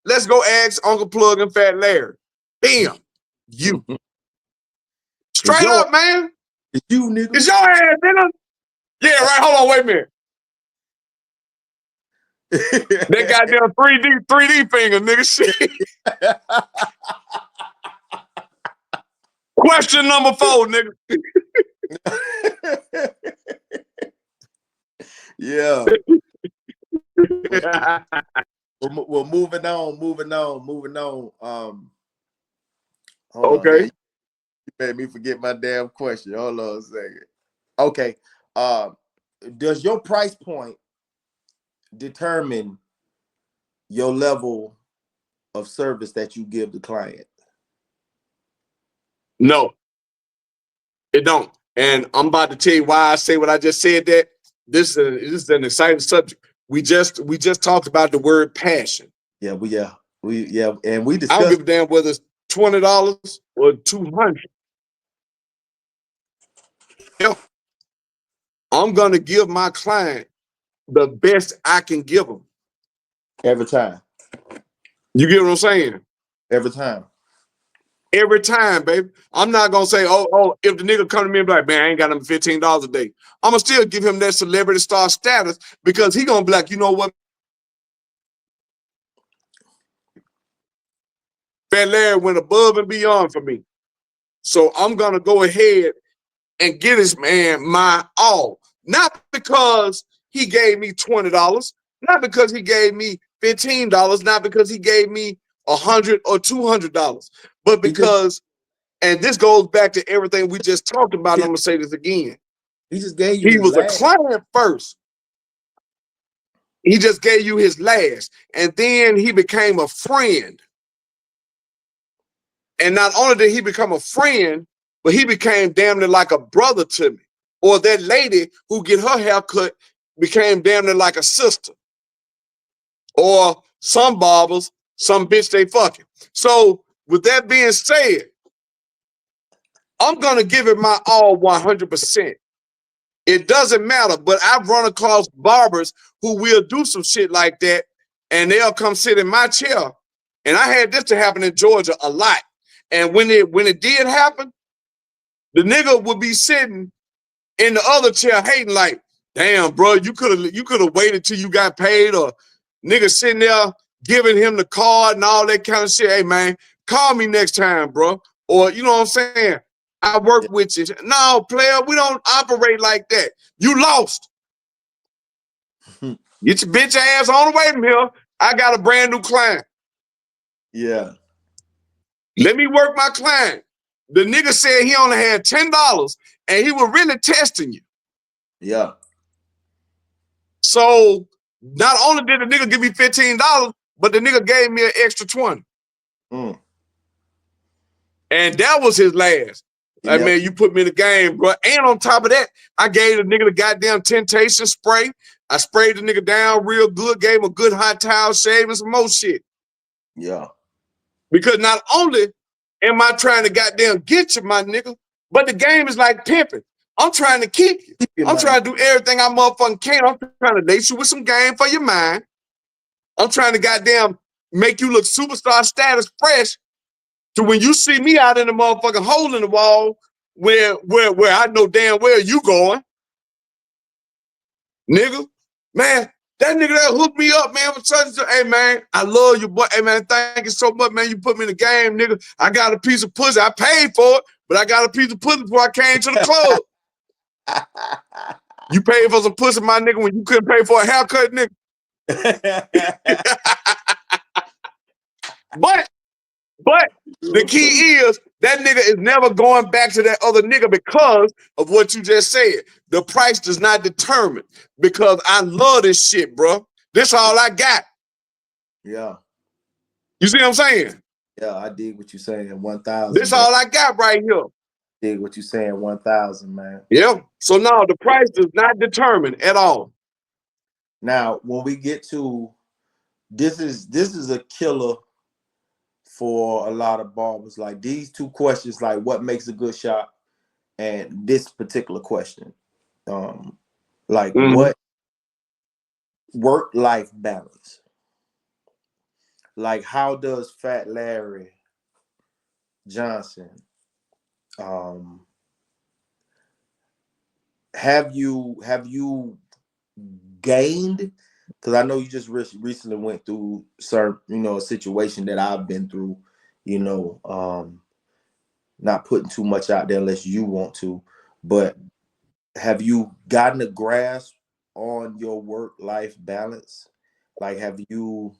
Let's go ask Uncle Plugg and Fat Larry. Damn, you. Straight up, man. It's you, nigga. It's your ass, nigga. Yeah, right. Hold on, wait a minute. That goddamn 3D finger, nigga. Shit. Question number 4, nigga. Yeah. Well, moving on. Hold on, Okay. you made me forget my damn question. Hold on a second. Okay. Does your price point determine your level of service that you give the client? No, it don't. And I'm about to tell you why I say what I just said. That this is an exciting subject. We just talked about the word passion. Yeah, and we discussed. I don't give a damn whether it's $20 or $200. Yeah. I'm gonna give my client the best I can give them every time. You get what I'm saying? Every time. Every time, baby. I'm not gonna say, oh, if the nigga come to me and be like, man, I ain't got him $15 a day. I'm gonna still give him that celebrity star status because he gonna be like, you know what? Fat Larry went above and beyond for me. So I'm gonna go ahead and give this man my all. Not because he gave me $20, not because he gave me $15, not because he gave me $100 or $200, but because, and this goes back to everything we just talked about, and I'm gonna say this again. He just gave you He his was last. a client first. He just gave you his last, and then he became a friend. And not only did he become a friend, but he became damn near like a brother to me. Or that lady who get her hair cut became damn near like a sister. Or some barbers, some bitch they fucking. So with that being said, I'm gonna give it my all 100%. It doesn't matter, but I've run across barbers who will do some shit like that, and they'll come sit in my chair. And I had this to happen in Georgia a lot. And when it did happen, the nigga would be sitting in the other chair hating like, damn, bro, you could have waited till you got paid, or nigga sitting there giving him the card and all that kind of shit. Hey, man, call me next time, bro. Or, you know what I'm saying? I work with you. No, player, we don't operate like that. You lost. Get your bitch ass on away from here. I got a brand new client. Yeah. Let me work my client. The nigga said he only had $10 and he was really testing you. Yeah. So not only did the nigga give me $15, but the nigga gave me an extra 20. And that was his last. Like, man, you put me in the game, bro. And on top of that, I gave the nigga the goddamn temptation spray. I sprayed the nigga down real good, gave him a good hot towel shave and some more shit. Yeah. Because not only am I trying to goddamn get you, my nigga, but the game is like pimping. I'm trying to keep you. I'm trying to do everything I motherfucking can. I'm trying to lace you with some game for your mind. I'm trying to goddamn make you look superstar status fresh to when you see me out in the motherfucking hole in the wall where I know damn well you going. Nigga, man, that nigga that hooked me up, man, for such and such. Hey, man, I love you, boy. Hey, man, thank you so much, man. You put me in the game, nigga. I got a piece of pussy. I paid for it, but I got a piece of pussy before I came to the club. You paid for some pussy, my nigga, when you couldn't pay for a haircut, nigga. But the key is that nigga is never going back to that other nigga because of what you just said. The price does not determine because I love this shit, bro. This all I got. Yeah. You see what I'm saying? Yeah, I dig what you're saying. 1,000. This all I got right here. Dig what you're saying. 1,000, man. Yeah. So now the price does not determine at all. Now, when we get to this is a killer for a lot of barbers. Like these two questions, like what makes a good shot and this particular question, like Mm-hmm. what work life balance? Like how does Fat Larry Johnson um have you gained, because I know you just recently went through certain, a situation that I've been through, you know, not putting too much out there unless you want to, but have you gotten a grasp on your work life balance? Like, have you,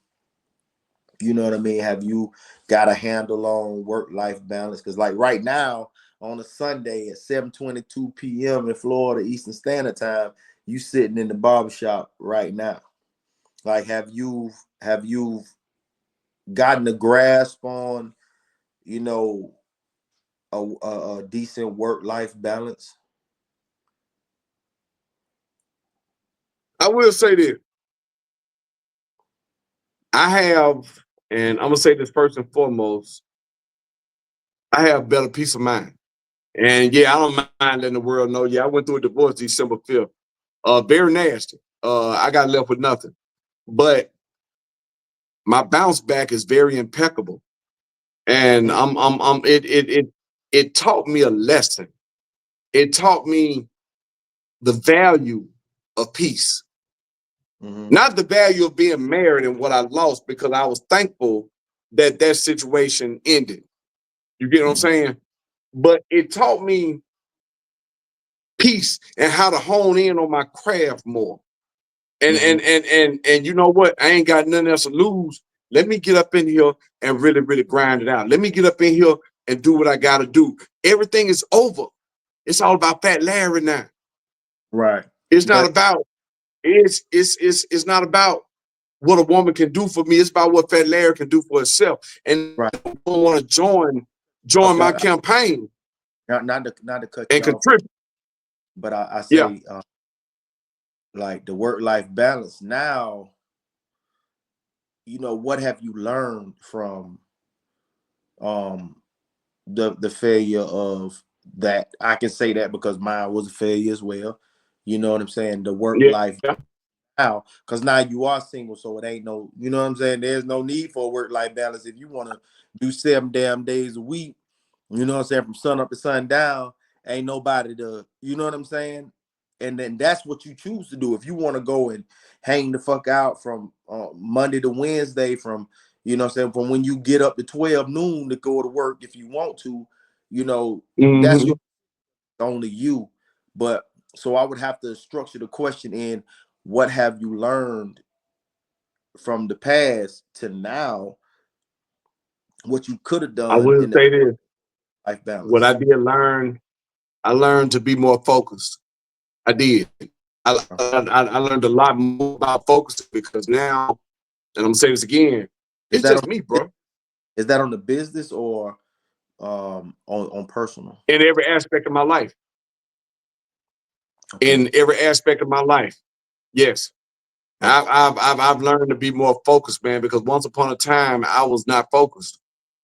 you know what I mean? Have you got a handle on work life balance? Because like right now on a Sunday at 7:22 p.m. in Florida Eastern Standard Time, you sitting in the barbershop right now. Like, have you gotten a grasp on, you know, a decent work life balance? I will say this. I have, and I'm gonna say this first and foremost, I have better peace of mind. And yeah, I don't mind letting the world know. Yeah, I went through a divorce December 5th. Very nasty. I got left with nothing. But my bounce back is very impeccable. And it taught me a lesson. It taught me the value of peace, Mm-hmm. not the value of being married and what I lost, because I was thankful that that situation ended. You get what I'm Mm-hmm. saying? But it taught me peace and how to hone in on my craft more. Mm-hmm. And you know what? I ain't got nothing else to lose. Let me get up in here and really, really grind it out. Let me get up in here and do what I gotta do. Everything is over. It's all about Fat Larry now. Right. It's not But about it's not about what a woman can do for me. It's about what Fat Larry can do for herself. And right. I don't want to join Okay. my campaign Not to cut and you off, contribute. but I Yeah. say, like the work life balance now. What have you learned from um the failure of that? I can say that because mine was a failure as well. You know what I'm saying? The work Yeah. life now, because now you are single, so it ain't no, you know what I'm saying? There's no need for a work life balance if you want to do 7 damn days a week. You know what I'm saying? From sun up to sundown, ain't nobody to, you know what I'm saying? And then that's what you choose to do. If you want to go and hang the fuck out from Monday to Wednesday, from, you know what I'm saying, from when you get up to 12 noon to go to work, if you want to, that's Mm-hmm. your only you. But so I would have to structure the question in, what have you learned from the past to now, what you could have I done will in the say this. life What I balance. did learn, I learned to be more focused. I did. I learned a lot more about focusing because now, and I'm gonna say this again, Is it's that on just me, bro. is that on the business or on personal? In every aspect of my life. Okay. In every aspect of my life. Yes. Okay. I've learned to be more focused, man, because once upon a time I was not focused.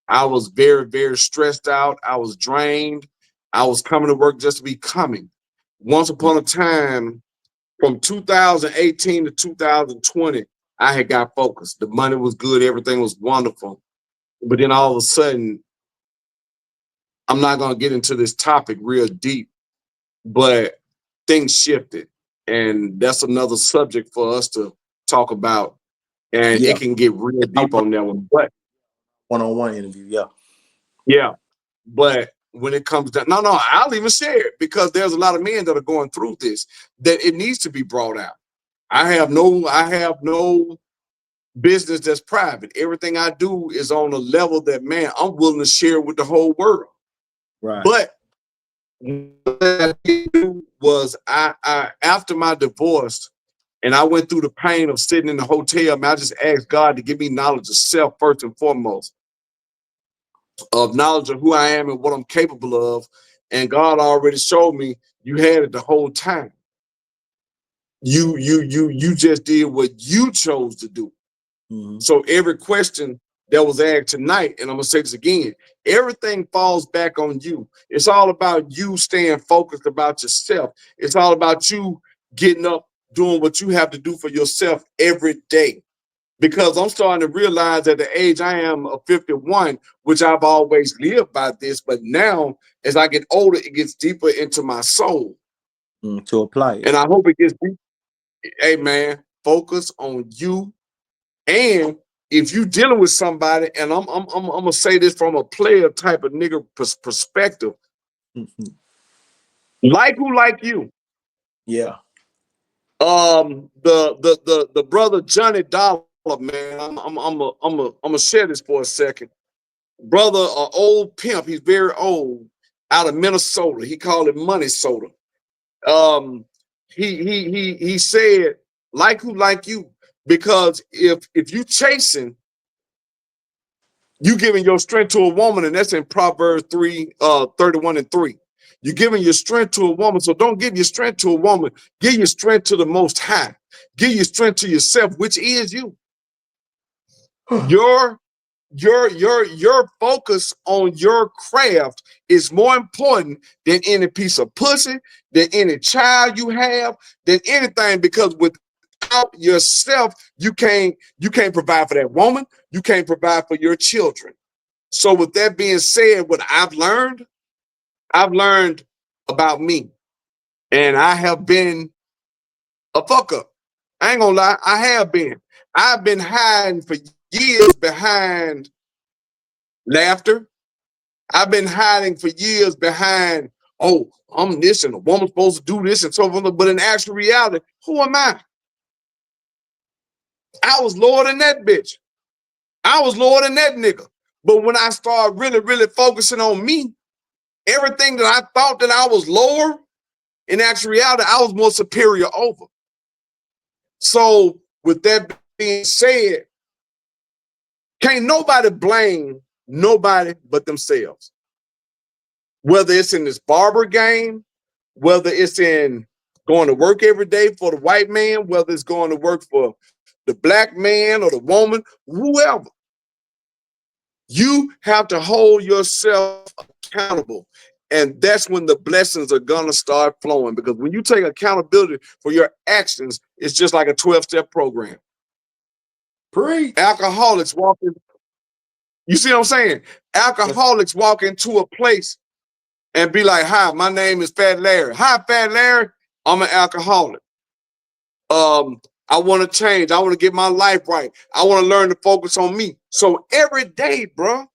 I was very, very stressed out. I was drained. I was coming to work just to be coming. Once upon a time, from 2018 to 2020, I had got focused. The money was good, everything was wonderful. But then all of a sudden, I'm not going to get into this topic real deep, but things shifted. And that's another subject for us to talk about. And Yeah. it can get real I deep want on that one. But one-on-one interview. Yeah. yeah, but when it comes down, no, I'll even share it because there's a lot of men that are going through this that it needs to be brought out. I have no business that's private. Everything I do is on a level that, man, I'm willing to share with the whole world. Right. But what I did do was I after my divorce and I went through the pain of sitting in the hotel, man, I just asked God to give me knowledge of self first and foremost, of knowledge of who I am and what I'm capable of. And God already showed me you had it the whole time. You just did what you chose to do. Mm-hmm. So every question that was asked tonight, and I'm gonna say this again. Everything falls back on you. It's all about you staying focused about yourself. It's all about you getting up, doing what you have to do for yourself every day. Because I'm starting to realize at the age I am of 51, which I've always lived by this, but now as I get older, it gets deeper into my soul. To apply it. And I hope it gets deep. Hey man, focus on you. And if you dealing with somebody, and I'm gonna say this from a player type of nigga perspective, like who like you. Yeah. The brother Johnny Dollar, man. I'm gonna share this for a second. Brother, old pimp. He's very old, out of Minnesota. He called it Money Soda. Um, he said, like who like you, because if you chasing, you giving your strength to a woman, and that's in Proverbs 31:3. You're giving your strength to a woman, so don't give your strength to a woman. Give your strength to the Most High. Give your strength to yourself, which is you. Your focus on your craft is more important than any piece of pussy, than any child you have, than anything, because without yourself, you can't provide for that woman, you can't provide for your children. So with that being said, what I've learned about me, and I have been a fuck up. I ain't gonna lie, I have been. I've been hiding for years behind laughter. I've been hiding for years behind, oh, I'm this and a woman's supposed to do this and so on. But in actual reality, who am I? I was lower than that bitch. I was lower than that nigga. But when I started really, really focusing on me, everything that I thought that I was lower, in actual reality, I was more superior over. So with that being said, can't nobody blame nobody but themselves. Whether it's in this barber game, whether it's in going to work every day for the white man, whether it's going to work for the black man or the woman, whoever. You have to hold yourself accountable. And that's when the blessings are going to start flowing. Because when you take accountability for your actions, it's just like a 12-step program. Preach. Alcoholics walk in, you see what I'm saying? Alcoholics walk into a place and be like, hi, my name is Fat Larry. Hi, Fat Larry. I'm an alcoholic. I want to change. I want to get my life right. I want to learn to focus on me. So every day, bro,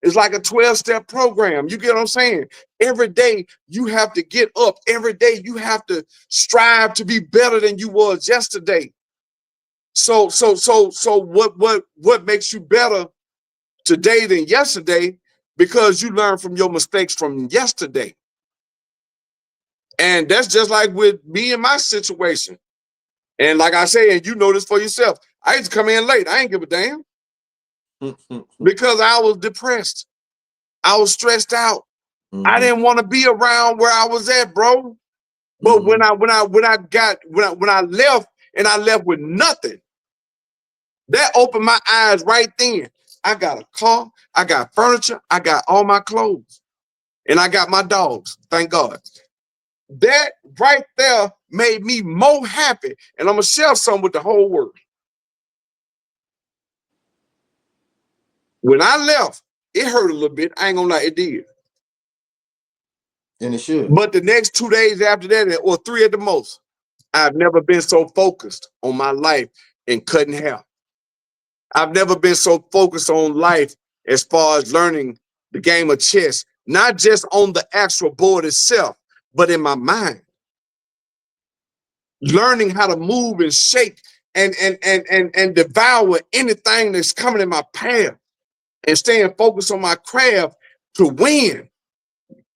it's like a 12-step program. You get what I'm saying? Every day you have to get up. Every day you have to strive to be better than you was yesterday. So what makes you better today than yesterday? Because you learn from your mistakes from yesterday. And that's just like with me and my situation. And like I said, you know this for yourself. I used to come in late. I ain't give a damn because I was depressed. I was stressed out. I didn't want to be around where I was at, bro. But when I left, and I left with nothing, that opened my eyes right then. I got a car, I got furniture, I got all my clothes, and I got my dogs. Thank God. That right there made me more happy, and I'm gonna share something with the whole world. When I left, it hurt a little bit. I ain't gonna lie, it did. And it should. But the next 2 days after that, or 3 at the most, I've never been so focused on my life and cutting hair. I've never been so focused on life as far as learning the game of chess, not just on the actual board itself, but in my mind. Learning how to move and shake and devour anything that's coming in my path, and staying focused on my craft to win.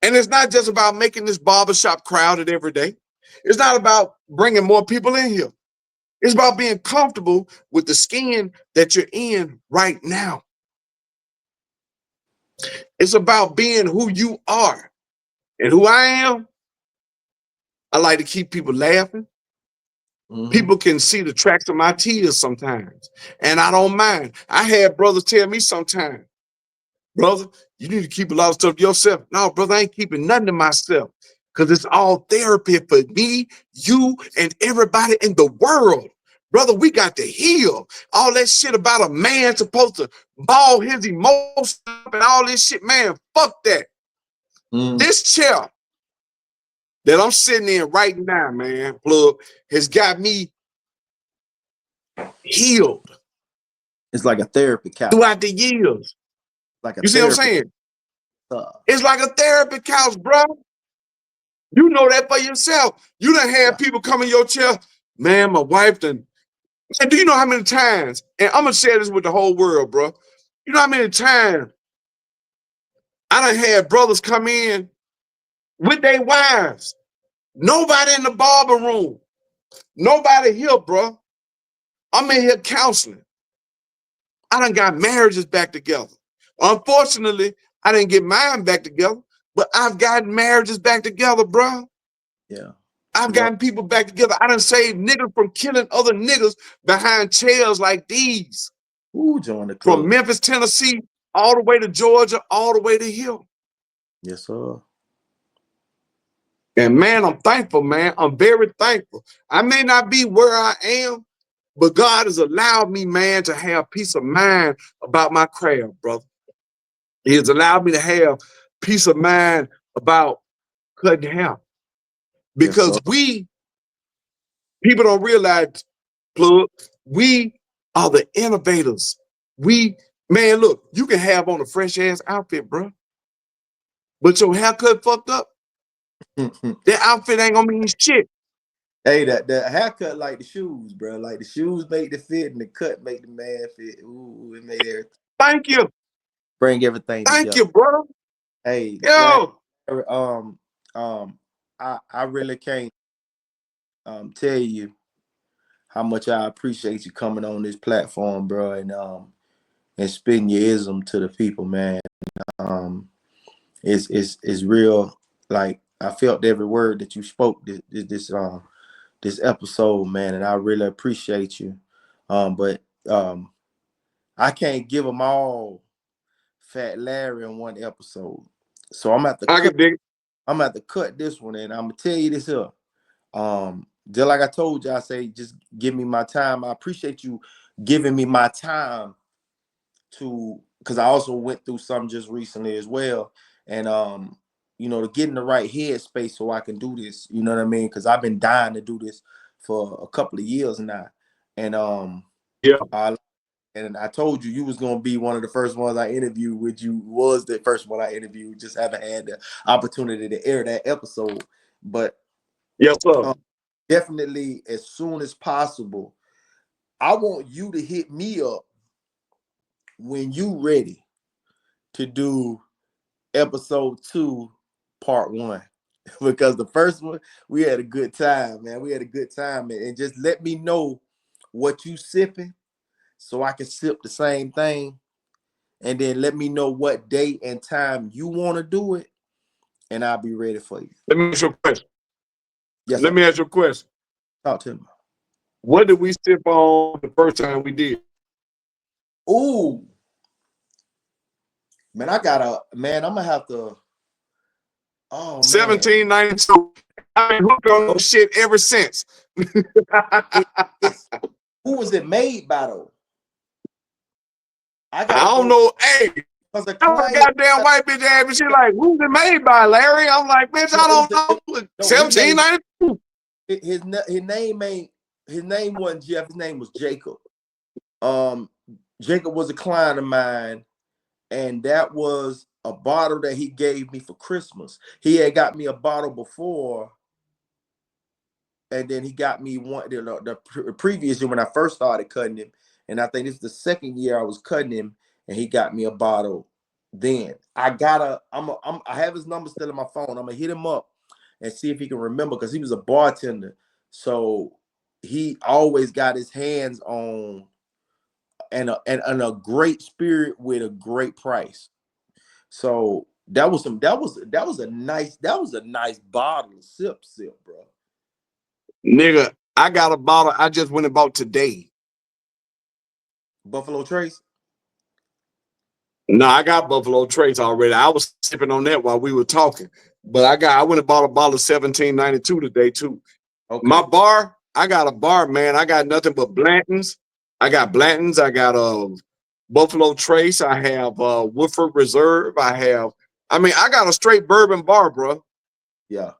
And it's not just about making this barbershop crowded every day. It's not about bringing more people in here. It's about being comfortable with the skin that you're in right now. It's about being who you are. And who I am, I like to keep people laughing. People can see the tracks of my tears sometimes, and I don't mind. I had brothers tell me sometimes, brother, you need to keep a lot of stuff to yourself. No, brother, I ain't keeping nothing to myself because it's all therapy for me, you, and everybody in the world. Brother, we got to heal. All that shit about a man supposed to ball his emotions up and all this shit, man, fuck that. This chair that I'm sitting in right now, man, Plugg, has got me healed. It's like a therapy couch. Throughout the years. Like a You see what I'm therapy. saying? It's like a therapy couch, bro. You know that for yourself. You done had people come in your chair. Man, my wife done. Man, do you know how many times? And I'm gonna share this with the whole world, bro. You know how many times I done had brothers come in with their wives. Nobody in the barber room. Nobody here, bro. I'm in here counseling. I done got marriages back together. Unfortunately, I didn't get mine back together, but I've gotten marriages back together, bro. Yeah. I've gotten people back together. I done saved niggas from killing other niggas behind chairs like these. Ooh, join the club. From Memphis, Tennessee, all the way to Georgia, all the way to here. Yes, sir. And man, I'm thankful, man. I'm very thankful. I may not be where I am, but God has allowed me, man, to have peace of mind about my craft, brother. He has allowed me to have peace of mind about cutting hair. Because people don't realize, Plugg, we are the innovators. Man, look, you can have on a fresh ass outfit, bro. But your haircut fucked up, that outfit ain't gonna mean shit. Hey, that haircut like the shoes, bro. Like the shoes make the fit and the cut make the man fit. Ooh, it made everything. Thank you. Bring everything Thank together. you, bro. Hey, Yo. I really can't tell you how much I appreciate you coming on this platform, bro, and spitting your ism to the people, man. It's real. Like I felt every word that you spoke this episode, man, and I really appreciate you. But I can't give them all Fat Larry in one episode, so I'm at the I'm at to cut this one, and I'm gonna tell you this here. Just like I told you, I say just give me my time. I appreciate you giving me my time to, because I also went through something just recently as well, and to get in the right headspace so I can do this. You know what I mean? Because I've been dying to do this for a couple of years now, and and I told you was gonna be one of the first ones I interviewed. With you was the first one I interviewed. Just haven't had the opportunity to air that episode, but yes, sir. Definitely as soon as possible. I want you to hit me up when you ready to do episode 2, part 1. Because the first one, we had a good time, man. We had a good time, and just let me know what you sipping so I can sip the same thing. And then let me know what day and time you want to do it, and I'll be ready for you. Let me ask you a question. Yes, Let sir. me ask you a question. Talk to me. What did we sip on the first time we did? Ooh. Man, I'm gonna have to. Oh man. 1792. I've been hooked on this shit ever since. Who was it made by though? I don't know. Hey, because a goddamn white bitch ass and she like, who's it made by, Larry? I'm like, bitch, I don't know. 1792. His name wasn't Jeff. His name was Jacob. Jacob was a client of mine, and that was a bottle that he gave me for Christmas. He had got me a bottle before, and then he got me one the previous year when I first started cutting him, and I think this is the second year I was cutting him, and he got me a bottle. Then I have his number still in my phone. I'm gonna hit him up and see if he can remember, because he was a bartender, so he always got his hands on and a great spirit with a great price. So that was a nice bottle, sip, bro. Nigga, I got a bottle I just went and bought today. Buffalo Trace. No, I got Buffalo Trace already. I was sipping on that while we were talking. But I went and bought a bottle of 1792 today too. My Okay. bar, I got a bar, man. I got nothing but Blantons. I got Blantons. I got Buffalo Trace. I have Woodford Reserve. I got a straight bourbon bar, bro. Yeah.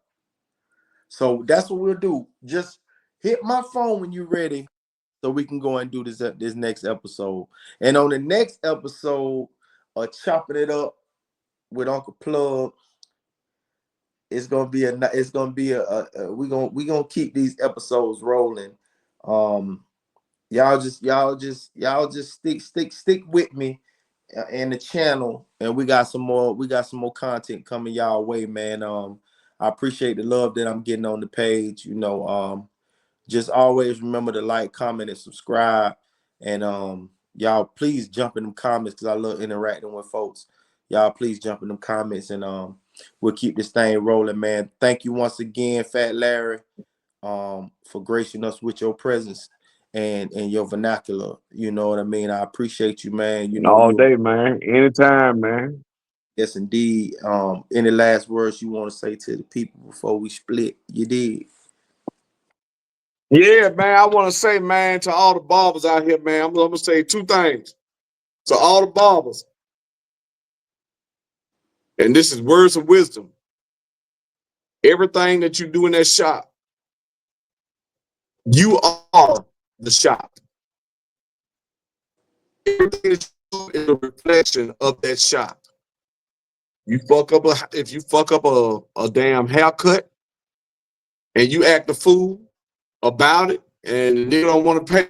So that's what we'll do. Just hit my phone when you're ready, so we can go and do this next episode. And on the next episode, chopping it up with Uncle Plugg, it's gonna be we gonna keep these episodes rolling. Um, y'all just stick with me in the channel, and we got some more content coming y'all way, man. I appreciate the love that I'm getting on the page. Just always remember to like, comment, and subscribe. And y'all please jump in them comments, because I love interacting with folks. Y'all please jump in them comments, and we'll keep this thing rolling, man. Thank you once again, Fat Larry, for gracing us with your presence and your vernacular. You know what I mean? I appreciate you, man. You know All you. day, man. Anytime, man. Yes, indeed. Any last words you want to say to the people before we split? You did. Yeah, man. I want to say, man, to all the barbers out here, man, I'm gonna say two things. To all the barbers, and this is words of wisdom. Everything that you do in that shop, you are the shop. Everything that you do is a reflection of that shop. If you fuck up a damn haircut and you act a fool about it and they don't want to pay,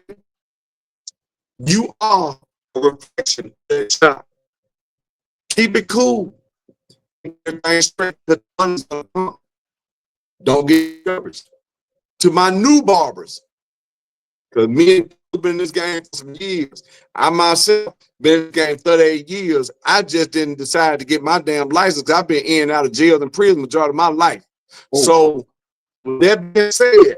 you are a reflection of that shop. Keep it cool. Everything straight. The funds gonna come. Don't get discouraged. To my new barbers, because me and have been in this game for some years. I myself been in this game 38 years. I just didn't decide to get my damn license. I've been in and out of jail and prison majority of my life. Oh, So with that being said,